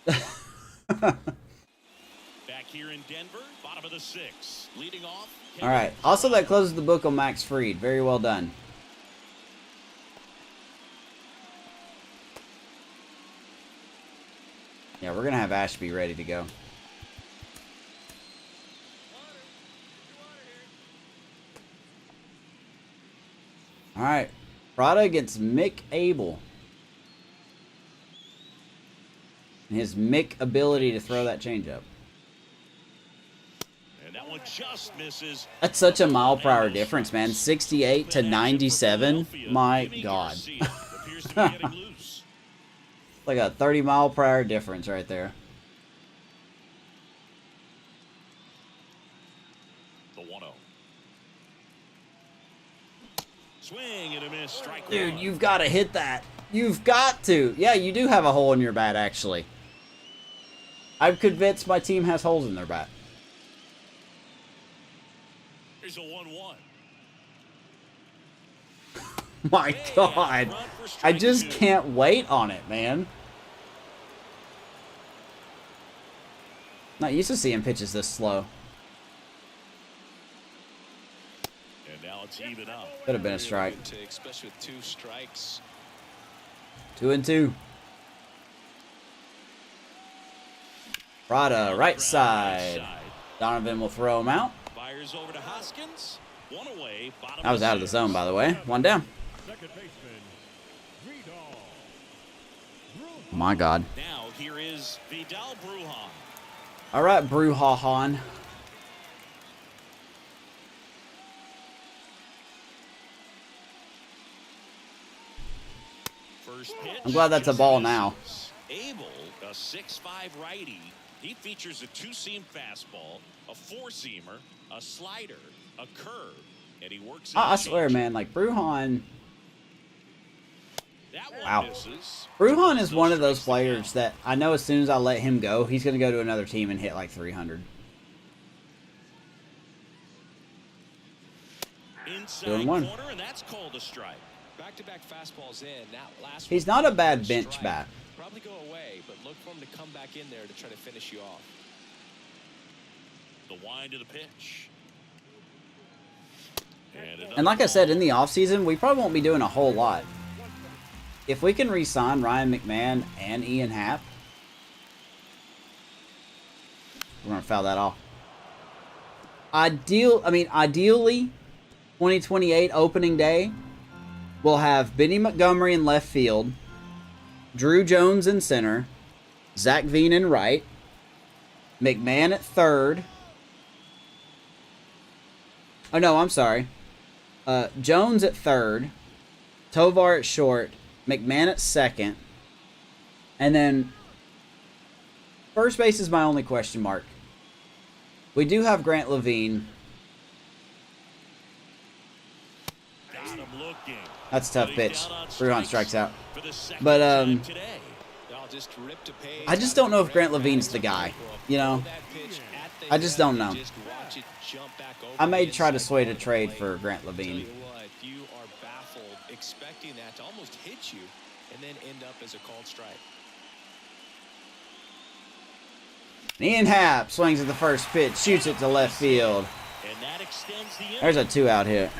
Back here in Denver, bottom of the 6th. Leading off. All right. Also, that closes the book on Max Fried. Very well done. Yeah, we're going to have Ashby ready to go. All right. Prada against Mick Abel. And his Mick ability to throw that changeup. And that one just misses. That's such a mile per hour difference, man. 68 to 97. My God. Like a 30 mile per hour difference right there. The 1-0. Swing and a miss. Strike Dude, one. you've got to hit that. You've got to. Yeah, you do have a hole in your bat, actually. I'm convinced my team has holes in their bat. Here's a 1-1. My God. I just can't wait on it, man. Not used to seeing pitches this slow. And now it's even up. Could have been a strike. Especially with 2 strikes. 2-2. Prada, right side. Donovan will throw him out. Fires over to Hoskins. One away. I was out of the zone, by the way. One down. My God. Now here is Vidal Brujan. All right, Brujan. First pitch. I'm glad that's a ball now. Abel, a 6'5" righty. He features a 2-seam fastball, a 4-seamer, a slider, a curve, and he works. I swear, man, like Brujan. That one Wow. misses. Brujan is one of those players that I know as soon as I let him go, he's going to go to another team and hit like 300. Inside Doing one. corner, and that's called a strike. Back-to-back fastballs in. That last He's one, not a bad bench strike. bat. Probably go away, but look for him to come back in there to try to finish you off. The wind of the pitch. And like I said, in the offseason, we probably won't be doing a whole lot. If we can re-sign Ryan McMahon and Ian Happ, we're going to foul that off. Ideally, 2028 opening day, we'll have Benny Montgomery in left field, Drew Jones in center, Zach Veen in right, McMahon at third. Oh, no, I'm sorry. Jones at third, Tovar at short, McMahon at second, and then first base is my only question mark. We do have Grant Levine. That's a tough pitch. Brujan strikes out. But I just don't know if Grant Levine's the guy. You know, I just don't know. I may try to sway to trade for Grant Levine. You are baffled, expecting that to almost hit you, and then end up as a called strike. Ian Happ swings at the first pitch, shoots it to left field. extends the inning. There's a 2-out hit.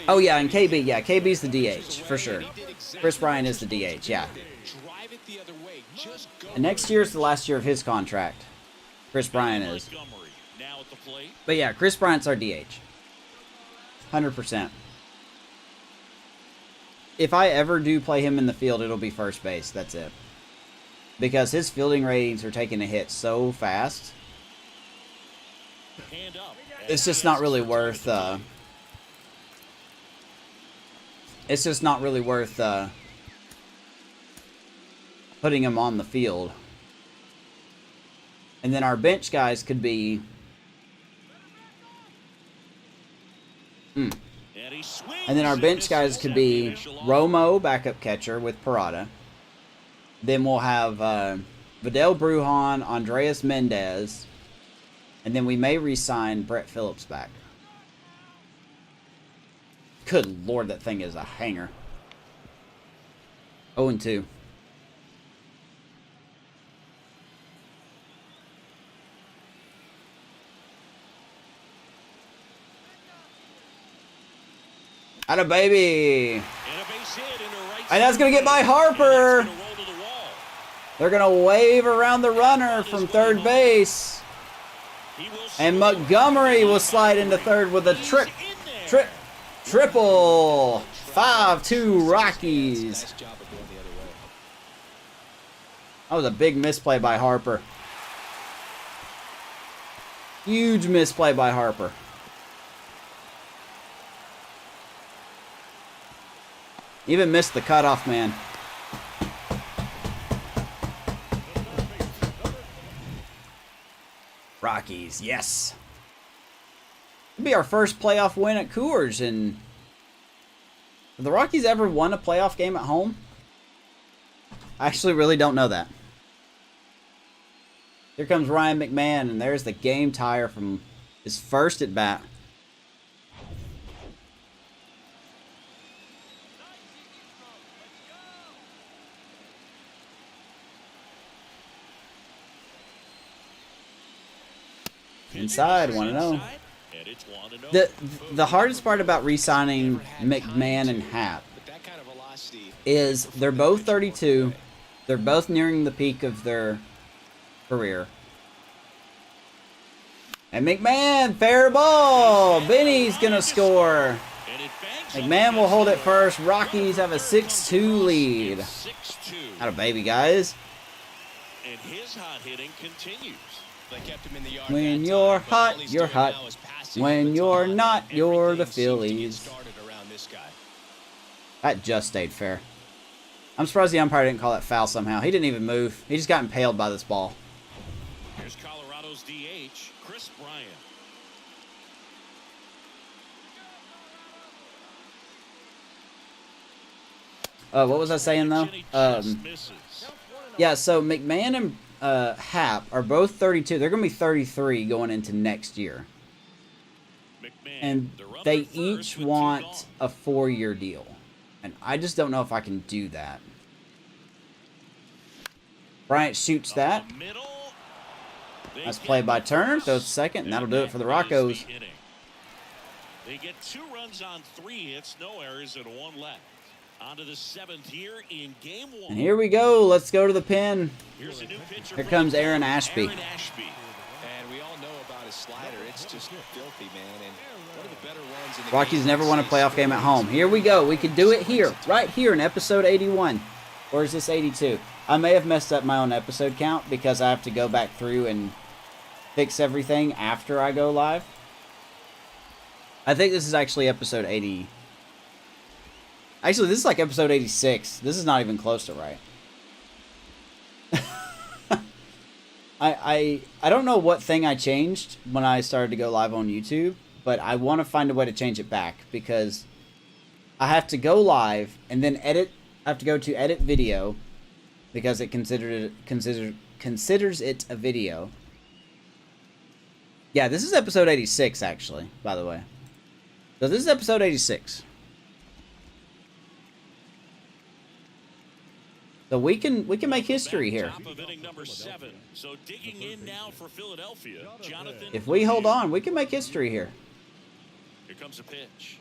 Oh, yeah, and KB. Yeah, KB's the DH, for sure. Chris Bryant is the DH, yeah. And next year is the last year of his contract. Chris Bryant is. Now at the plate. But yeah, Chris Bryant's our DH. 100%. If I ever do play him in the field, it'll be first base. That's it. Because his fielding ratings are taking a hit so fast. Hand up. It's just not really worth... it's just not really worth putting him on the field. And then our bench guys could be... And then our bench guys could be Romo, backup catcher with Parada. Then we'll have Vidal Brujan, Andreas Mendez. And then we may re-sign Brett Phillips back. Good Lord, that thing is a hanger. 0-2. Atta baby. And that's going to get by Harper. They're going to wave around the runner from third base. And Montgomery will slide into third with a triple. 5-2 Rockies. That was a big misplay by Harper. Huge misplay by Harper. Even missed the cutoff man. Rockies, yes. It'll be our first playoff win at Coors. And have the Rockies ever won a playoff game at home? I actually really don't know that. Here comes Ryan McMahon, and there's the game tire from his first at bat. Inside, 1-0. The hardest part about re-signing McMahon and Happ is they're both 32. They're both nearing the peak of their career. And McMahon, fair ball. Benny's gonna score. McMahon will hold it first. Rockies have a 6-2 lead. Atta baby, guys. And his hot hitting continues. When you're hot, you're hot. When you're not, you're the Phillies. That just stayed fair. I'm surprised the umpire didn't call that foul somehow. He didn't even move. He just got impaled by this ball. Here's Colorado's DH, Chris Bryant. What was I saying, though? Yeah, so McMahon and Happ are both 32. They're going to be 33 going into next year. And they each want a 4-year deal. And I just don't know if I can do that. Bryant shoots that. That's played by Turner. Throws second, and that'll do it for the Rockies. They get 2 runs on 3 hits, no errors, and 1 left. On to the 7th here in game 1. And here we go. Let's go to the pen. Here's a new pitcher. Here comes Aaron Ashby. And we all know about his slider. It's just filthy, man. And one of the better ones in the Rockies game. never won a playoff game at home. Here we go. We could do it here. Right here in episode 81. Or is this 82? I may have messed up my own episode count because I have to go back through and fix everything after I go live. I think this is actually episode 80. Actually, this is like episode 86. This is not even close to right. I don't know what thing I changed when I started to go live on YouTube, but I want to find a way to change it back because I have to go live and then edit. I have to go to edit video because it considers it a video. Yeah, this is episode 86 actually, by the way. So this is episode 86. So we can make history here. Top of inning number 7. So digging in now for Philadelphia, Jonathan. If we hold on, we can make history here. Here comes a pitch.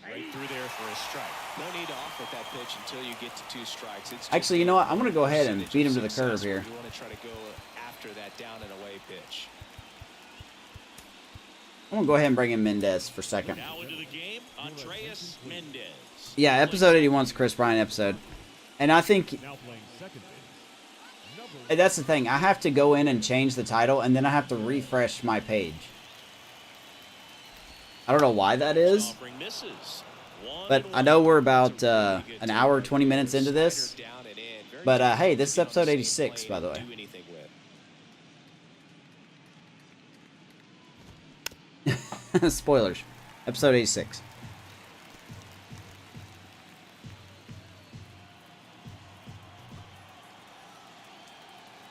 Right through there for a strike. No need to offer that pitch until you get to 2 strikes. It's Actually, you know what? I'm going to go ahead and beat him to the curve here. You want to try to go after that down and away pitch. I'm going to go ahead and bring in Mendez for second. Now into the game, Andreas Mendez. Yeah, episode 81's Chris Bryant episode. And I think Now playing second base. that's the thing. I have to go in and change the title, and then I have to refresh my page. I don't know why that is, but I know we're about an hour, 20 minutes into this. But hey, this is episode 86, by the way. Spoilers. Episode 86.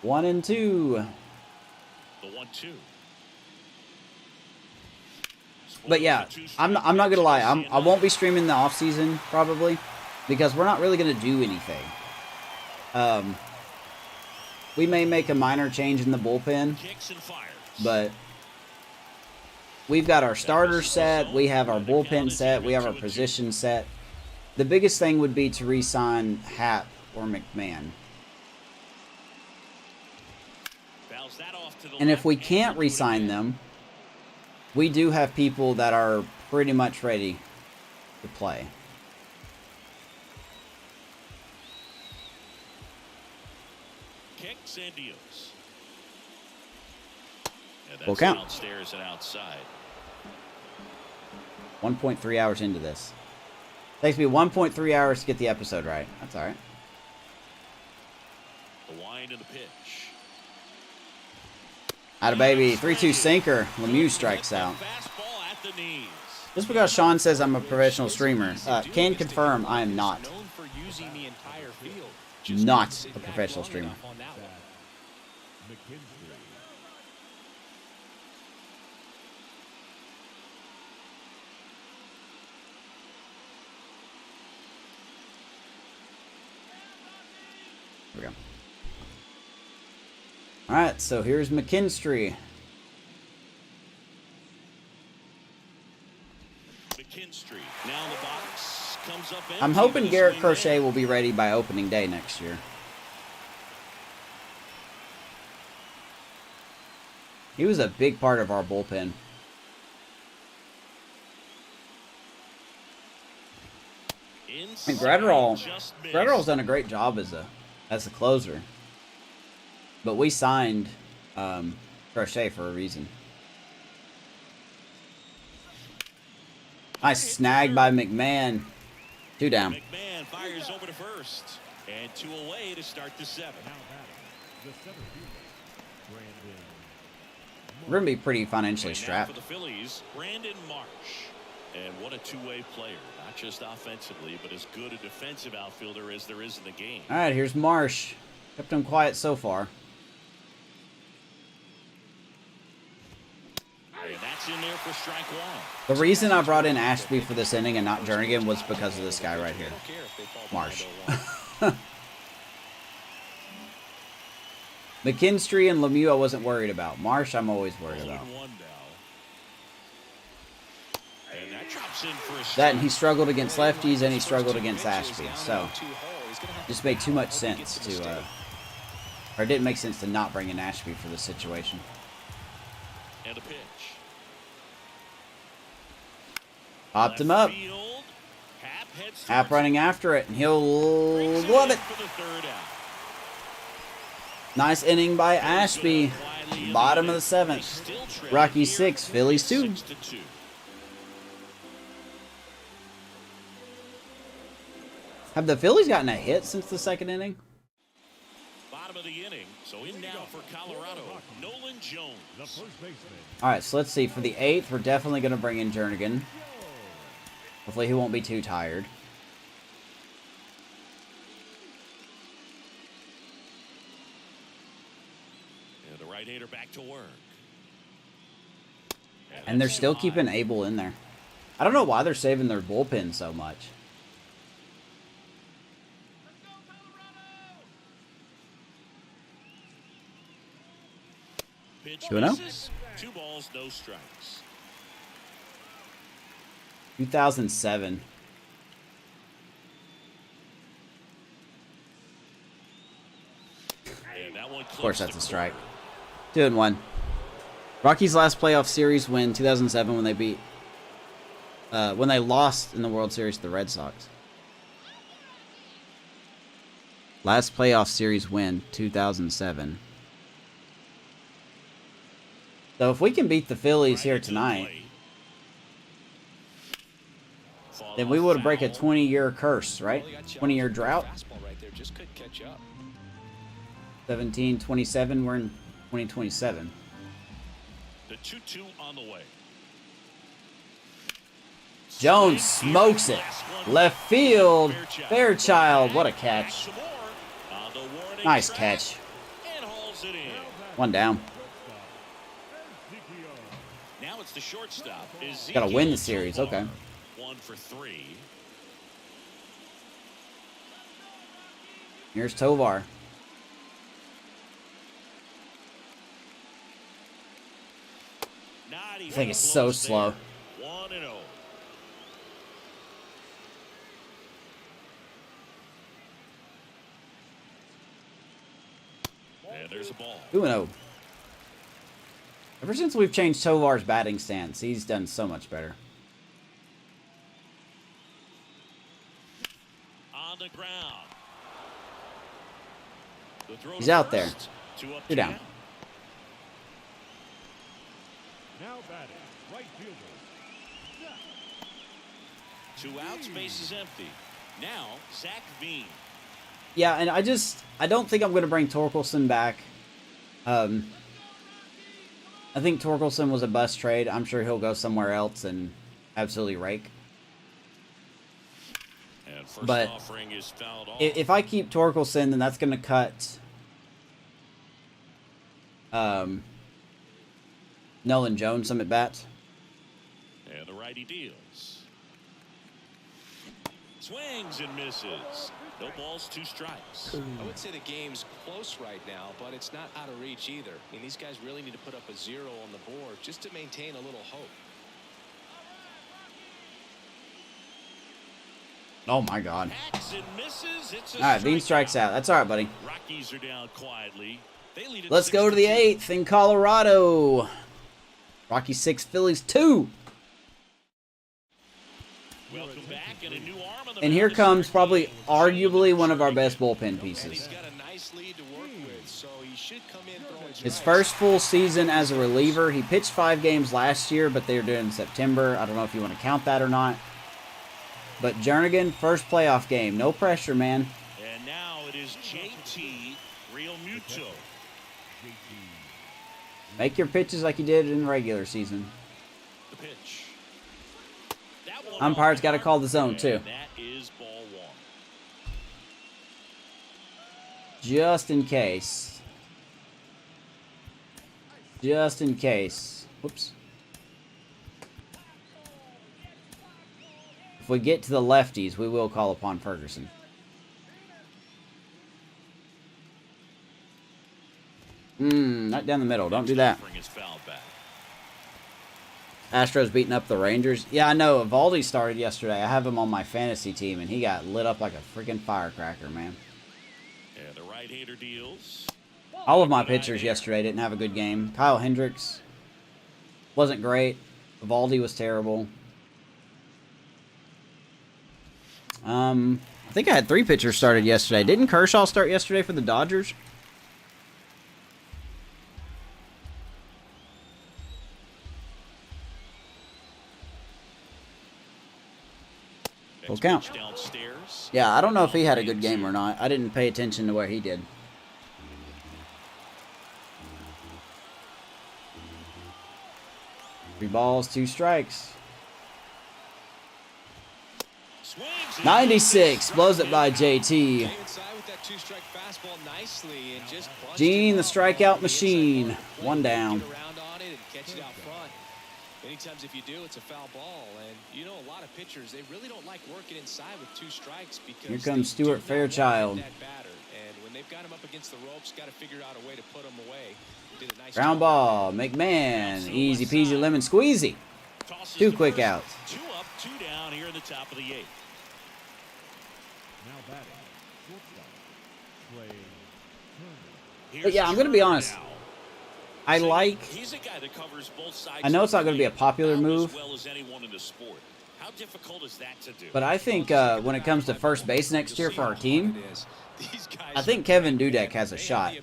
One and two. The 1-2. But yeah, I'm not gonna lie. I won't be streaming the off season probably because we're not really gonna do anything. We may make a minor change in the bullpen, but we've got our starters set. We have our bullpen set. We have our position set. The biggest thing would be to re-sign Happ or McMahon. And if we can't re-sign them, we do have people that are pretty much ready to play. Kicks and deals. And Full that's count. downstairs and outside. 1.3 hours into this. Takes me 1.3 hours to get the episode right. That's all right. The wind and the pitch. Atta baby. 3-2 sinker. Lemieux strikes out. Fastball at the knees. Just because Sean says I'm a professional streamer, can confirm I am not. Known for using the entire field. Not a professional streamer. On that one. McKinstry. Here we go. Alright, so here's McKinstry. McKinstry now in the box comes up. I'm empty hoping with a Garrett swing Crochet and- will be ready by opening day next year. He was a big part of our bullpen. And Gratterall's done a great job as a closer. But we signed Crochet for a reason. Nice snag by McMahon. 2 down. McMahon fires over to first. And 2 away to start the 7th. Now batting, the center fielder, Brandon. We're going to be pretty financially And now strapped. for the Phillies, Brandon Marsh. And what a two-way player. Not just offensively, but as good a defensive outfielder as there is in the game. All right, here's Marsh. Kept him quiet so far. And that's in there for strike 1. The reason I brought in Ashby for this inning and not Jernigan was because of this guy right here. Marsh. McKinstry and Lemieux I wasn't worried about. Marsh I'm always worried about. 0-1 now. And that drops in for a That strike. and he struggled against lefties and he struggled against Ashby. So just made too much sense to or it didn't make sense to not bring in Ashby for this situation. And a pitch. Popped him up. Field. Heads Happ towards running after it and he'll brings love in it. for the 3rd out. Nice inning by Ashby. Bottom of the 7th. Still trailing Rockies here 6, Phillies 2. 6-2. Have the Phillies gotten a hit since the 2nd inning? Bottom of the inning. So in now for Colorado, Nolan Jones. The first baseman, All right, so let's see. For the 8th, we're definitely going to bring in Jernigan. Hopefully he won't be too tired. And the right-hander back to work. And they're that's still high. keeping Abel in there. I don't know why they're saving their bullpen so much. Pitch 2-0. misses. 2 balls, no strikes. 2007. And that one Of course, that's a strike. 2-1. Rockies' last playoff series win 2007 when they lost in the World Series to the Red Sox. Last playoff series win 2007. So if we can beat the Phillies here tonight, then we would break a 20-year curse, right? 20-year drought. Right there, just couldn't catch up. 17-27. We're in 2027. The 2-2 on the way. Jones smokes it. Left field. Fairchild. What a catch. Nice catch. One down. Now it's the shortstop. Gotta win the series. Okay. 1 for 3. Here's Tovar. I think it's so slow. 1-0. And there's a ball. 2-0. Ever since we've changed Tovar's batting stance, he's done so much better. On the ground. The throw He's to out there. first. 2 up, 2 down. Now batting, right fielder. 2 outs, base is empty. Now, Zach Veen. Yeah, and I don't think I'm going to bring Torkelson back. I think Torkelson was a bust trade. I'm sure he'll go somewhere else and absolutely rake. And first But offering is fouled off. if I keep Torkelson, then that's going to cut Nolan Jones some at bats. And the righty deals. Swings and misses. No balls, 2 strikes. I would say the game's close right now, but it's not out of reach either. I mean, these guys really need to put up a 0 on the board just to maintain a little hope. Oh my God. Hacks and misses. It's a All right, Bean strikes out. That's all right, buddy. Rockies are down quietly. They lead it Let's go to the 6-2. 8th in Colorado. Rockies 6, Phillies 2. Welcome back, and a new arm on the And here mound is comes Ricky. probably arguably one of our best bullpen And pieces. he's got a nice lead to work with, so he should come in throwing His strikes. first full season as a reliever. He pitched 5 games last year, but they were doing in September. I don't know if you want to count that or not. But Jernigan, first playoff game. No pressure, man. And now it is JT Real Muto. Make your pitches like you did in the regular season. The pitch. That one Umpire's off got to call the zone, and too. that is ball 1. Just in case. Just in case. Whoops. If we get to the lefties, we will call upon Ferguson. Not down the middle. Don't do that. Offering is fouled back. Astros beating up the Rangers. Yeah, I know. Evaldi started yesterday. I have him on my fantasy team, and he got lit up like a freaking firecracker, man. And the right-hander deals. All of my pitchers yesterday didn't have a good game. Kyle Hendricks wasn't great. Evaldi was terrible. I think I had 3 pitchers started yesterday. Didn't Kershaw start yesterday for the Dodgers? Full count. Downstairs. Yeah, I don't know if he had a good game or not. I didn't pay attention to where he did. Three balls, 2 strikes. Swings and 96, blows it by JT. Came inside with that 2-strike fastball nicely and just bunched Gene, it the up. strikeout The machine. inside part of the One plate, down. Get around on it and catch it out front. Many times if you do, it's a foul ball. And you know, a lot of pitchers, they really don't like working inside with 2 strikes because Here comes they do Stuart not want Fairchild. that batter. And when they've got him up against the ropes, got to figure out a way to put him away. Did a nice Ground job. ball. McMahon. Easy peasy lemon squeezy. Tosses 2 to quick first. outs. 2 up, 2 down here in the top of the 8th. Now batting, shortstop, Trey Turner. But yeah, I'm gonna be honest. Now. I like. He's a guy that covers both sides. I know it's not going to be a popular move, As well as anyone in the sport. How difficult is that to do? but I think when it comes to first base next year for our team, I think Kevin Dudek has a shot.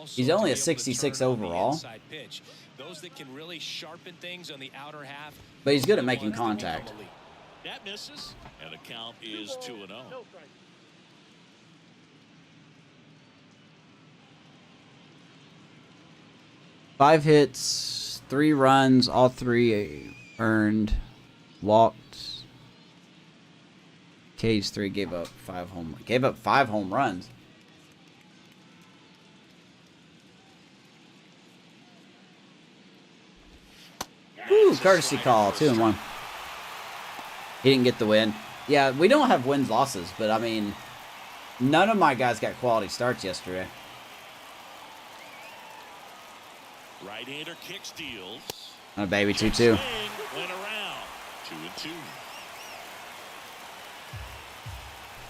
He's only a 66 overall, but he's good at making contact. That misses, and the count is 2-0. 5 hits, 3 runs, all 3 earned, walked. K's 3 gave up 5 home runs. Woo, courtesy call, 2-1. He didn't get the win. Yeah, we don't have wins losses, but I mean, none of my guys got quality starts yesterday. Right-hander kick steals. Oh, baby, 2-2. Swing, went around. 2-2.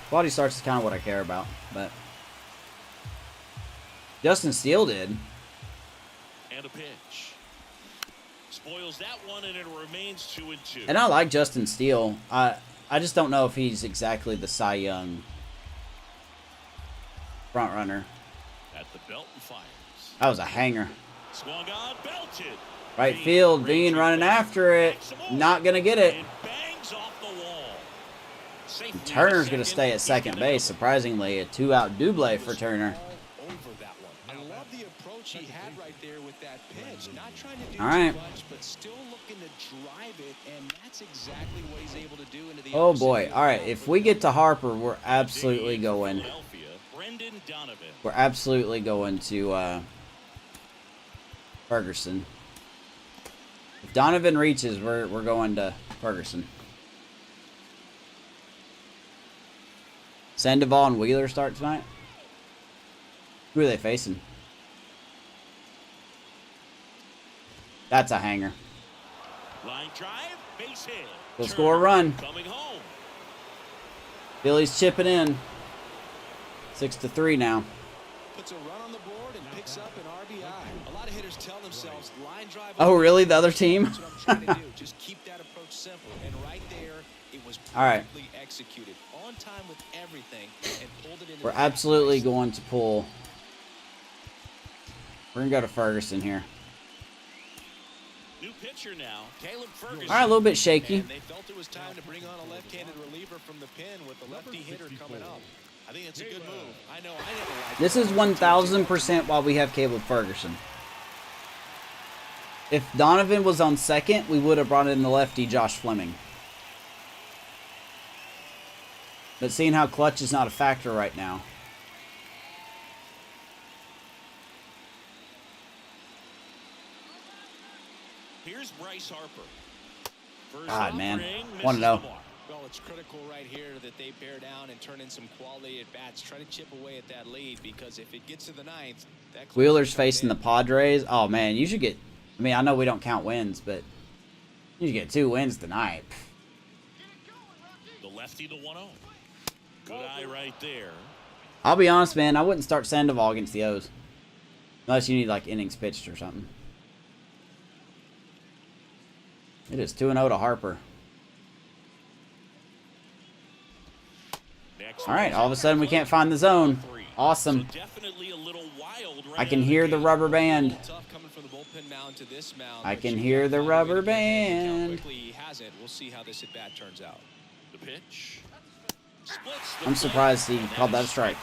Quality starts is kind of what I care about, but Justin Steele did. And a pitch. Spoils that one, and it remains 2-2. And I like Justin Steele. I just don't know if he's exactly the Cy Young front runner. At the belt and fires. That was a hanger. Swung on, belted. Right field, Bean running after it. Not going to get it. It bangs off the wall. Safely And Turner's going to second, stay at second even base. Surprisingly, a 2-out double for Turner. Over that one. I love the approach he had right there with that pitch. Not trying to do All right. too much, but still looking to drive it, and that's exactly what he's able to do into the Oh opposite boy. field. All right, if we get to Harper, we're absolutely going. Philadelphia, Brendan Donovan. We're absolutely going to Ferguson. If Donovan reaches, we're going to Ferguson. Sandoval and Wheeler start tonight. Who are they facing? That's a hanger. Line drive, base hit. He'll score a run. Coming home. Phillies chipping in. 6-3 now. Puts a run on the board and picks up an RBI. A lot of hitters tell themselves line drive. Oh, really? The other team? That's what I'm trying to do. Just keep that approach simple. And right there, it was All right. perfectly executed. On time with everything and pulled it into We're the absolutely place. going to pull. We're going to go to Ferguson here. New pitcher now, Caleb Ferguson. All right, a little bit shaky. And they felt it was time to bring on a left-handed reliever from the pen with the lefty hitter coming up. I think it's a good move. I know I never liked This is 1,000% why we have Caleb Ferguson. If Donovan was on second, we would have brought in the lefty Josh Fleming. But seeing how clutch is not a factor right now. Here's Bryce Harper. First God, man. offering, Want to misses know. the mark. Well, it's critical right here that they bear down and turn in some quality at bats. Try to chip away at that lead because if it gets to the ninth, that close Wheeler's comes facing the in. Padres. Oh, man, you should get... I mean, I know we don't count wins, but you should get 2 wins tonight. The lefty, the 1-0. Good eye right there. I'll be honest, man. I wouldn't start Sandoval against the O's. Unless you need, like, innings pitched or something. It is 2-0 to Harper. Next All right, one. all of a sudden we can't find the zone. Awesome. So definitely a little wild right I can out of hear the gate. rubber band. Tough coming from the bullpen mound to this mound. I but can you hear gotta the find a way to rubber get that count band. quickly. He has it. We'll see how this at bat turns out. The pitch. Splits the I'm surprised he plate, and called that a is strike.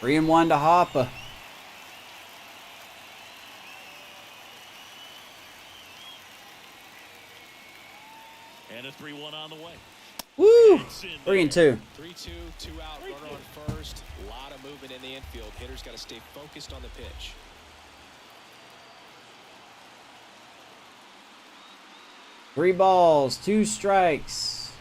1. 3-1 to Harper. And a 3-1 on the way. Woo! It's in 3-2. there. 3-2, 2 out, runner on first. A lot of movement in the infield. Hitters got to stay focused on the pitch. Three balls, 2 strikes.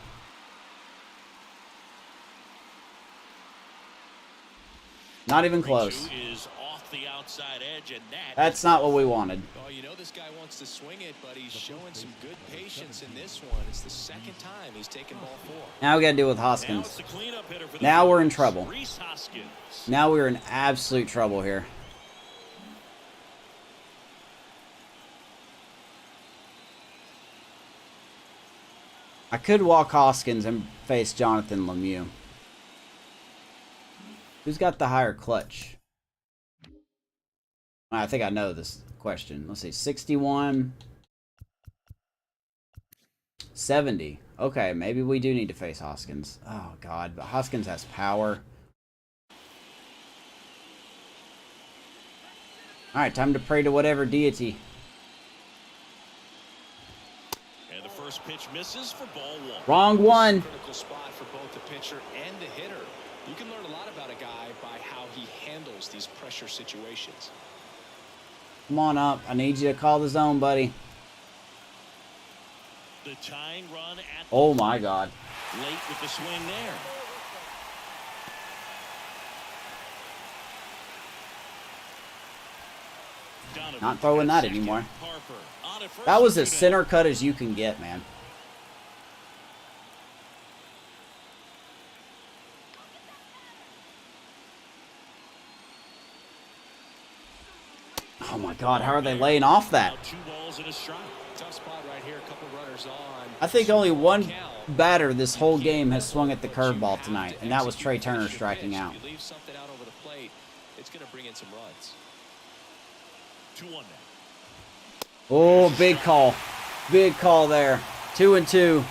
Not even close. 3-2 is off the outside edge, and That's not what we wanted. Oh, you know this guy wants to swing it, but he's showing some good patience in this one. It's the second time he's taken ball 4. Now we got to deal with Now Hoskins. it's the cleanup hitter for the Now we're in Phillies, trouble. Rhys Hoskins. Now we're in absolute trouble here. I could walk Hoskins and face Jonathan Lemieux. Who's got the higher clutch? I think I know this question. Let's see. 61. 70. Okay, maybe we do need to face Hoskins. Oh, God. But Hoskins has power. Alright, time to pray to whatever deity. And the first pitch misses for ball 1. Wrong one. Critical spot for both the pitcher and the hitter. You can learn a lot about a guy by how he handles these pressure situations. Come on up. I need you to call the zone, buddy. The tying run at the Oh, my God. late with the swing there. Donovan Not throwing at that second. anymore. Harper on at first That was with as 2 down. center cut as you can get, man. Oh my God, how are they laying off that? Now 2 balls and a strike. Tough spot right here. A couple runners on. I think only one batter this whole game has swung at the curveball tonight, and that was Trey Turner striking out. If you leave something out over the plate, it's going to bring in some runs. 2-1 now. Oh, big call. Big call there. 2-2.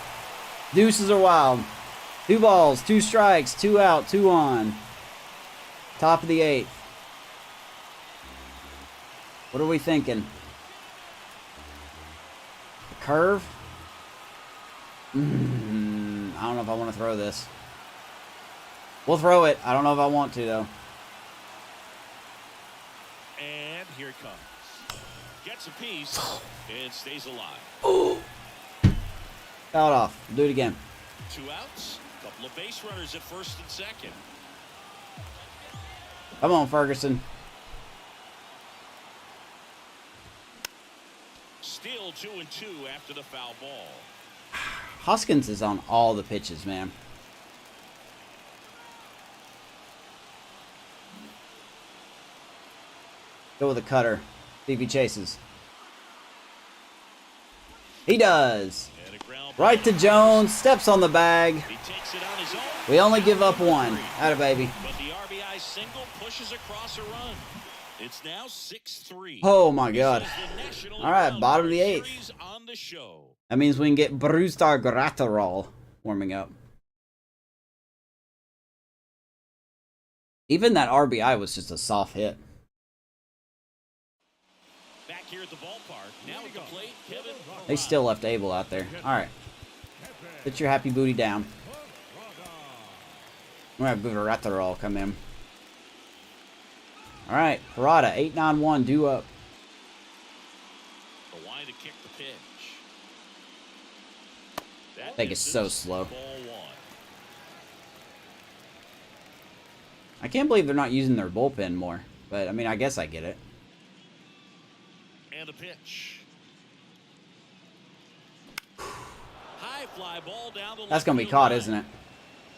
Deuces are wild. 2 balls, 2 strikes, 2 out, 2 on. Top of the 8th. What are we thinking? A curve? I don't know if I want to throw this. We'll throw it. I don't know if I want to, though. And here it comes. Gets a piece and stays alive. Fouled off. Do it again. 2 outs. Couple of base runners at first and second. Come on, Ferguson. Still 2-2 after the foul ball. Hoskins is on all the pitches, man. Go with a cutter. See if he chases. He does. And a ground Right to ball. Jones. Steps on the bag. He takes it on his own. We only give up 1. Atta baby. But the RBI single pushes across a run. It's now 6-3. Oh my God. This is the National All right, Ground bottom of the Ball 8th. Series on the show. That means we can get Brustar Gratterall warming up. Even that RBI was just a soft hit. Back here at the ballpark. Now at the plate, Kevin. They still left Abel out there. All right. Put your happy booty down. We're going to have Gratterall come in. All right. Parada, 8-9-1, due up. The line to kick the pitch. That Think it's so misses. slow. Ball 1. I can't believe they're not using their bullpen more. But, I mean, I guess I get it. And a pitch. High fly ball down the That's going to be caught, isn't it?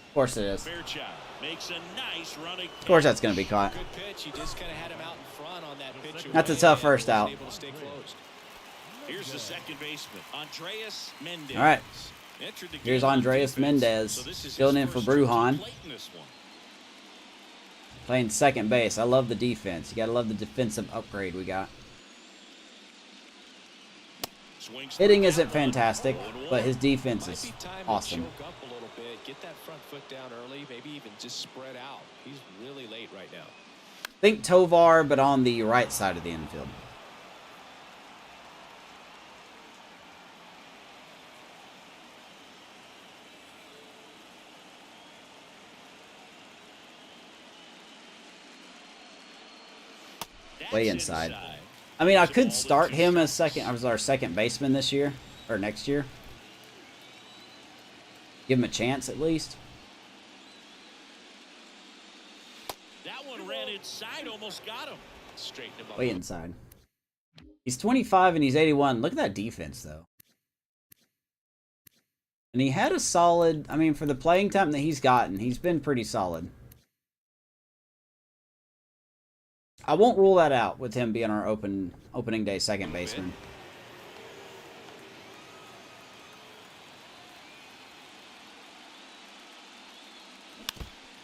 Of course it is. Fairchild makes a nice running. Of course that's going to be caught. Good pitch. You just kind of had him out in front on that pitch. That's a tough first out. Able to stay closed. Here's the second baseman, Andreas Mendez. All right. Entered the Here's game on Andreas defense, Mendez, so this is filling his in for first trip to Brujan. the plate in this one. Playing second base. I love the defense. You got to love the defensive upgrade we got. Swings Hitting through isn't that one. fantastic, 0-1. but his defense Might is be time awesome. to choke up a little bit, get that front foot down early, maybe even just spread out. He's really late right now. Think Tovar, but on the right side of the infield. That's Way inside. I mean, I could start him as our second baseman this year or next year. Give him a chance at least. That one ran inside, almost got him. Straighten him up. Way inside. He's 25 and he's 81. Look at that defense, though. And he had a solid, I mean, for the playing time that he's gotten, he's been pretty solid. I won't rule that out with him being our opening day second baseman.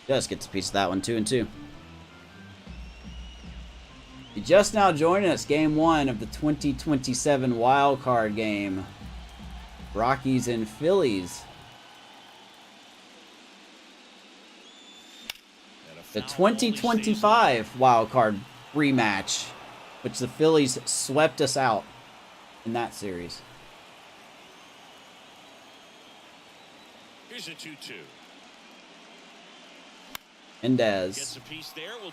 Just gets a piece of that one, 2-2. You just now joining us, game 1 of the 2027 wild card game. Rockies and Phillies. The 2025 wild card rematch, which the Phillies swept us out in that series. Here's a 2-2. Mendez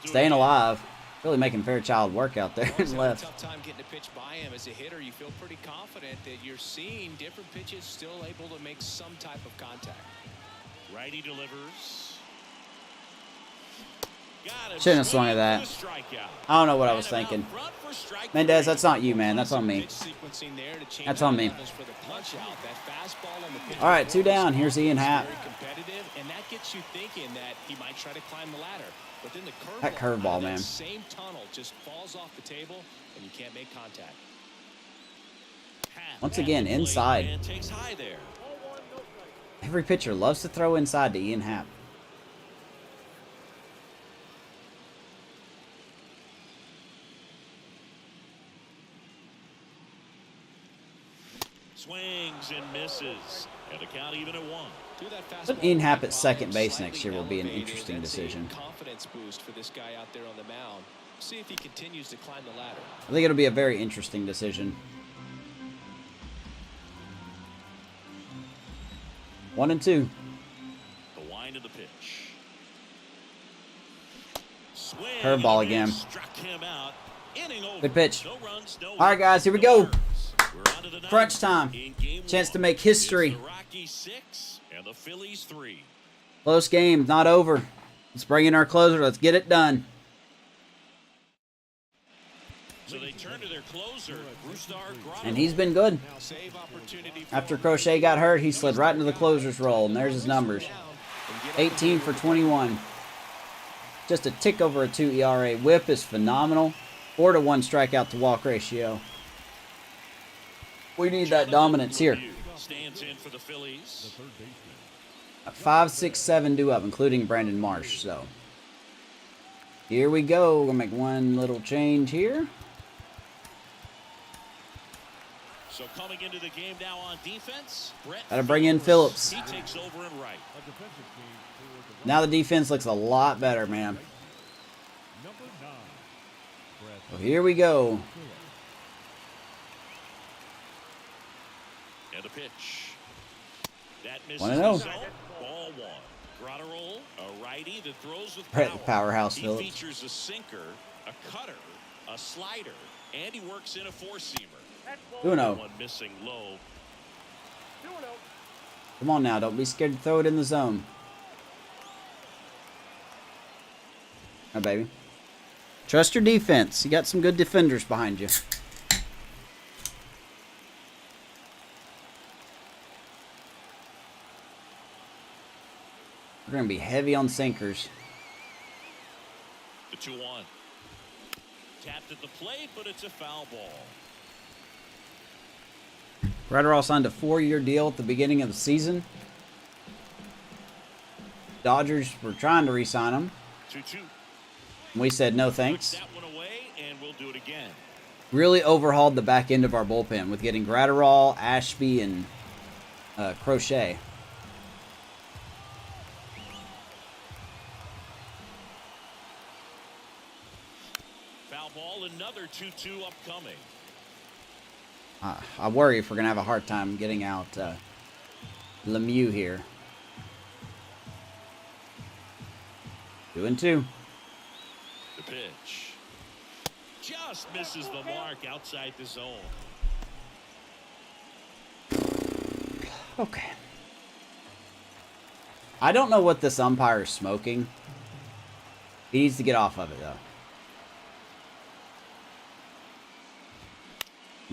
staying alive. Really making Fairchild work out there and left. Tough time getting a pitch by him as a hitter. You feel pretty confident that you're seeing different pitches still able to make some type of contact. Righty delivers. Shouldn't have swung at that. I don't know what I was thinking. Mendez, that's not you, man. That's on me. That's on me. All right, 2 down. Here's Ian Happ. And that gets you thinking that he might try to climb the ladder. But then That curveball, man. Same tunnel just falls off the table and you can't make contact. Once again, inside. Every pitcher loves to throw inside to Ian Happ. Swings and misses. And the count even at 1. But Ian Happ at second base next year will be an interesting decision. Confidence boost for this guy out there on the mound. See if he continues to climb the ladder. I think it'll be a very interesting decision. 1-2. The wind of the pitch. Curveball again. Struck him out. Inning over. Good pitch. No runs, no All right, guys, here we go. We're on to the Crunch time. Chance to make history. It's the Rockies 6 and the Phillies 3. Close game, not over. Let's bring in our closer. Let's get it done. So they turn to their closer, And he's been good. After Crochet got hurt, he slid right into the closer's role, and there's his numbers. 18 for 21. Just a tick over a 2 ERA. Whip is phenomenal. 4-to-1 strikeout to walk ratio. We need that dominance here. Stands in for the Phillies. 5, 6, 7 due up, including Brandon Marsh. So here we go. We're gonna make one little change here. So coming into the game now on defense, Gotta bring in Phillips. He takes over and right. Now the defense looks a lot better, man. So here we go. And the pitch. That misses 1-0. the zone. Ball 1. Grotterol, a righty that throws with power. Powerhouse He Phillips. features a sinker, a cutter, a slider, and he works in a four-seamer. 2-0. One missing low. Come on now, don't be scared to throw it in the zone. Oh, baby. Trust your defense. You got some good defenders behind you. We're going to be heavy on sinkers. The 2-1. Tapped at the plate, but it's a foul ball. Gratterall signed a 4-year deal at the beginning of the season. Dodgers were trying to re-sign him. 2-2. We said no thanks. That one away, and we'll do it again. Really overhauled the back end of our bullpen with getting Gratterall, Ashby, and Crochet. Foul ball, another 2-2 upcoming. I worry if we're going to have a hard time getting out Lemieux here. 2-2. The pitch. Just misses the mark outside the zone. Okay. I don't know what this umpire is smoking. He needs to get off of it, though.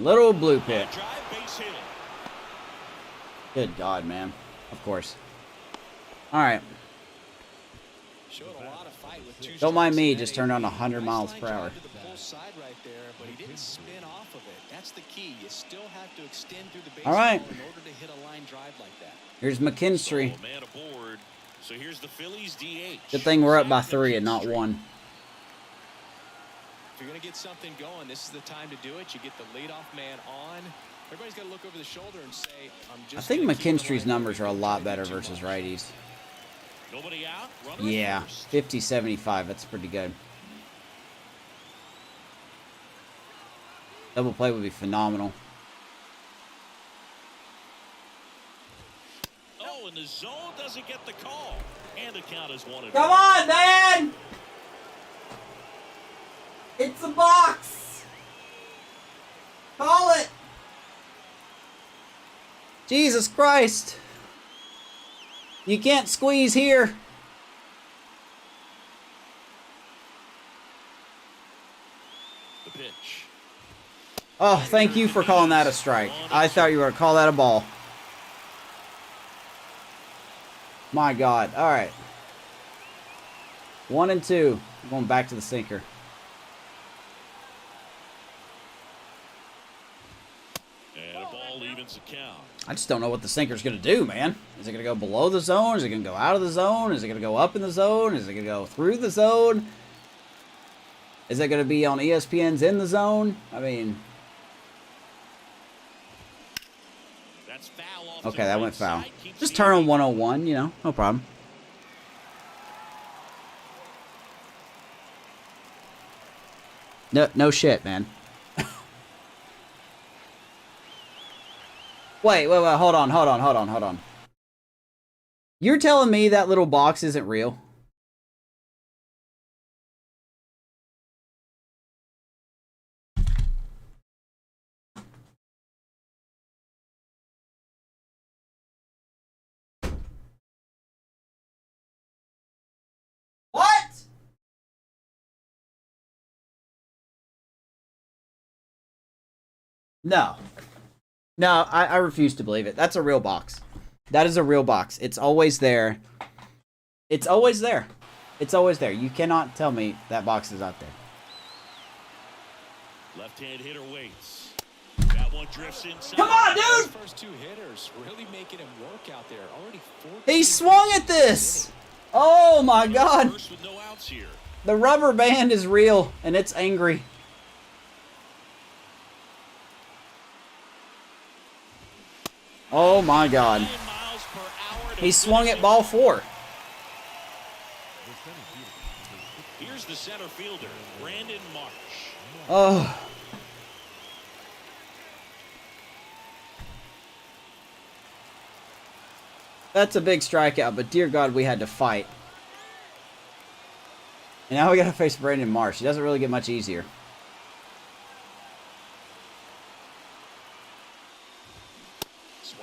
Little blue pit. Good God, man. Of course. All right. Don't mind me. Just turned on 100 miles per hour. But he didn't spin off of it. That's the key. You still have to extend through the all right. in order to hit a line drive like that. Here's McKinstry. So, man aboard. So here's the Phillies DH. Good thing we're up by 3 and not 1. If you're going to get something going, this is the time to do it. You get the leadoff man on. Everybody's got to look over the shoulder and say, I'm just I think McKinstry's numbers are a lot better versus righties. Nobody out. Yeah, 50-75. That's pretty good. Double play would be phenomenal. Oh, and the zone doesn't get the call. And the count is 1-1. Come on, man! It's a box! Call it! Jesus Christ! You can't squeeze here. The pitch. Oh, thank you for calling that a strike. I thought you were going to call that a ball. My God. All right. 1 and 2. I'm going back to the sinker. And a ball evens the count. I just don't know what the sinker's going to do, man. Is it going to go below the zone? Is it going to go out of the zone? Is it going to go up in the zone? Is it going to go through the zone? Is it going to be on ESPN's In the Zone? I mean... That's foul off okay, that went foul. Keeps Just turn on 101, you know, no problem. No shit, man. Wait, hold on. You're telling me that little box isn't real? What? No. No, I refuse to believe it. That's a real box. That is a real box. It's always there. It's always there. It's always there. You cannot tell me that box is out there. Left-hand hitter waits. That one drifts inside. Come on, dude! First 2 hitters really making him work out there. Already 14. He swung at this! Oh my God! First with no outs here. The rubber band is real, and it's angry. Oh my God. He swung at ball 4. Here's the center fielder, Brandon Marsh. Oh. That's a big strikeout, but dear God, we had to fight. And now we gotta face Brandon Marsh. He doesn't really get much easier.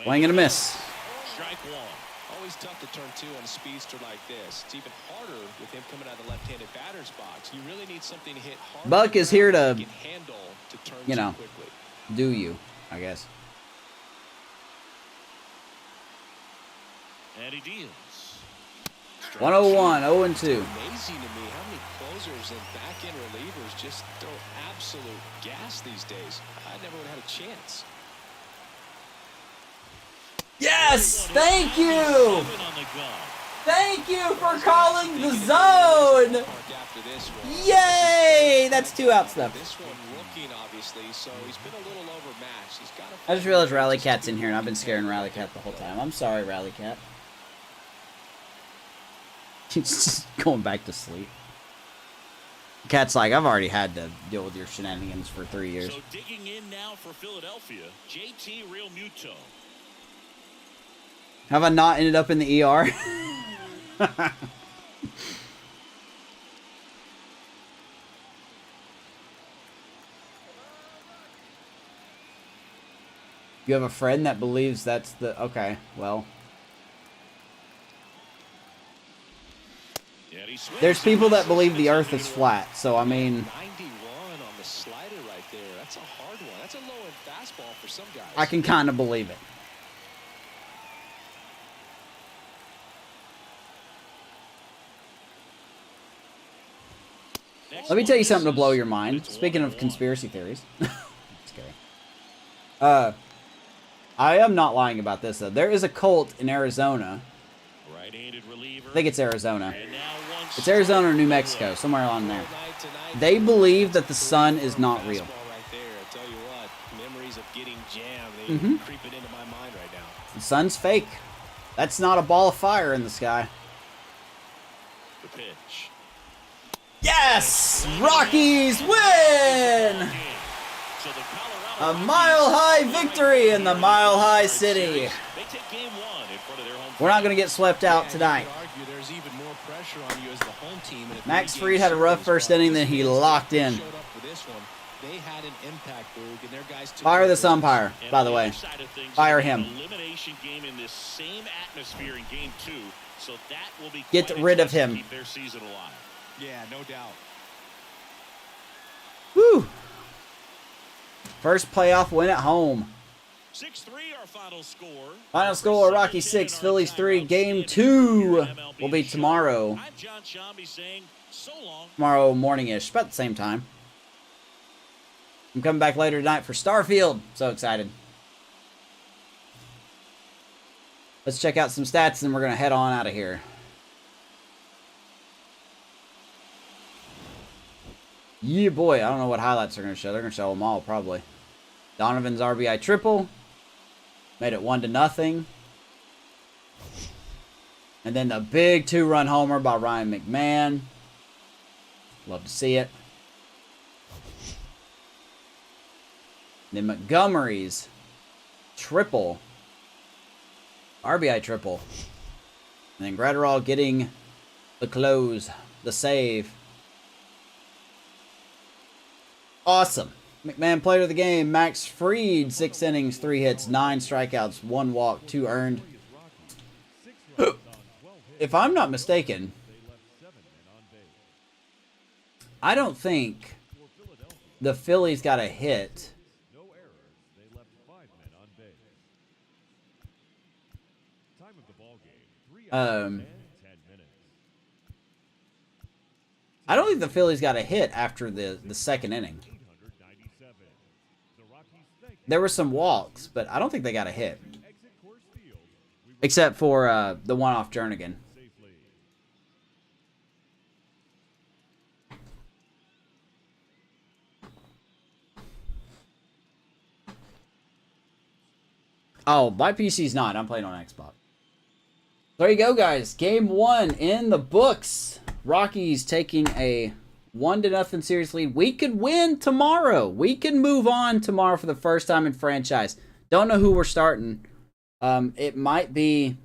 Swing and a miss. Strike 1. Always tough to turn 2 on a speedster like this. It's even harder with him coming out of the left-handed batter's box. You really need something to hit hard. Buck is here to, handle to turn you know, quickly. do you, I guess. And he deals. 101, 0-2. Amazing to me how many closers and back-end relievers just throw absolute gas these days. I never would have had a chance. Yes! Thank you! Thank you for calling the zone! Yay! That's 2 outs though. This one looking obviously, so he's been a little overmatched. He's got I just realized Rally Cat's in here and I've been scaring Rally Cat the whole time. I'm sorry, Rally Cat. He's just going back to sleep. Cat's like, I've already had to deal with your shenanigans for 3 years. So digging in now for Philadelphia, JT Realmuto. Have I not ended up in the ER? You have a friend that believes that's the... Okay, well... Yeah, he There's people that believe the Earth is flat, so I mean, 91 on the slider right there. That's a hard one. That's a low-end fastball for some guys. I can kind of believe it. Let me tell you something to blow your mind. Speaking of conspiracy theories. Just kidding. I am not lying about this, though. There is a cult in Arizona. I think it's Arizona. It's Arizona or New Mexico, somewhere along there. They believe that the sun is not real. The sun's fake. That's not a ball of fire in the sky. The pitch. Yes! Rockies win! A mile-high victory in the mile-high city. We're not going to get swept out tonight. Max Fried had a rough first inning, then he locked in. Fire this umpire, by the way. Fire him. Get rid of him. Yeah, no doubt. Woo! First playoff win at home. 6-3 our final score. Final score, Rockies 6, Phillies 3. Game 2 will be tomorrow. I'm John Shambi saying so long. Tomorrow morning-ish, about the same time. I'm coming back later tonight for Starfield. So excited. Let's check out some stats, and we're going to head on out of here. Yeah, boy. I don't know what highlights they're going to show. They're going to show them all, probably. Donovan's RBI triple. Made it 1-0. And then the big 2-run homer by Ryan McMahon. Love to see it. Then Montgomery's triple. RBI triple. And then Gratterall getting the close. The save. Awesome. McMahon player of the game. Max Fried, 6 innings, 3 hits, 9 strikeouts, 1 walk, 2 earned. If I'm not mistaken, I don't think the Phillies got a hit. I don't think the Phillies got a hit after the second inning. There were some walks, but I don't think they got a hit. Except for the one off Jernigan. Oh, my PC's not. I'm playing on Xbox. There you go, guys. Game 1 in the books. Rockies taking a 1-0 series lead. We could win tomorrow. We can move on tomorrow for the first time in franchise. Don't know who we're starting. It might be...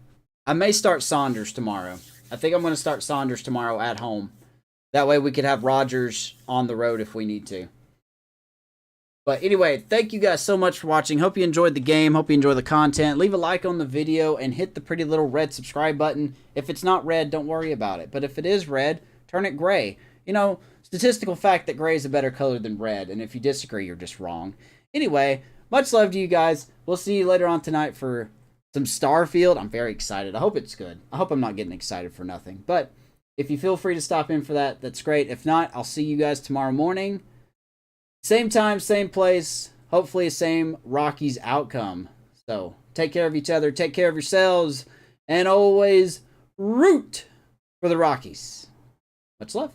I may start Saunders tomorrow. I think I'm going to start Saunders tomorrow at home. That way we could have Rogers on the road if we need to. But anyway, thank you guys so much for watching. Hope you enjoyed the game. Hope you enjoy the content. Leave a like on the video and hit the pretty little red subscribe button. If it's not red, don't worry about it. But if it is red, turn it gray. You know, statistical fact that gray is a better color than red. And if you disagree, you're just wrong. Anyway, much love to you guys. We'll see you later on tonight for some Starfield. I'm very excited. I hope it's good. I hope I'm not getting excited for nothing. But if you feel free to stop in for that, that's great. If not, I'll see you guys tomorrow morning. Same time, same place, hopefully same Rockies outcome. So, take care of each other, take care of yourselves, and always root for the Rockies. Much love.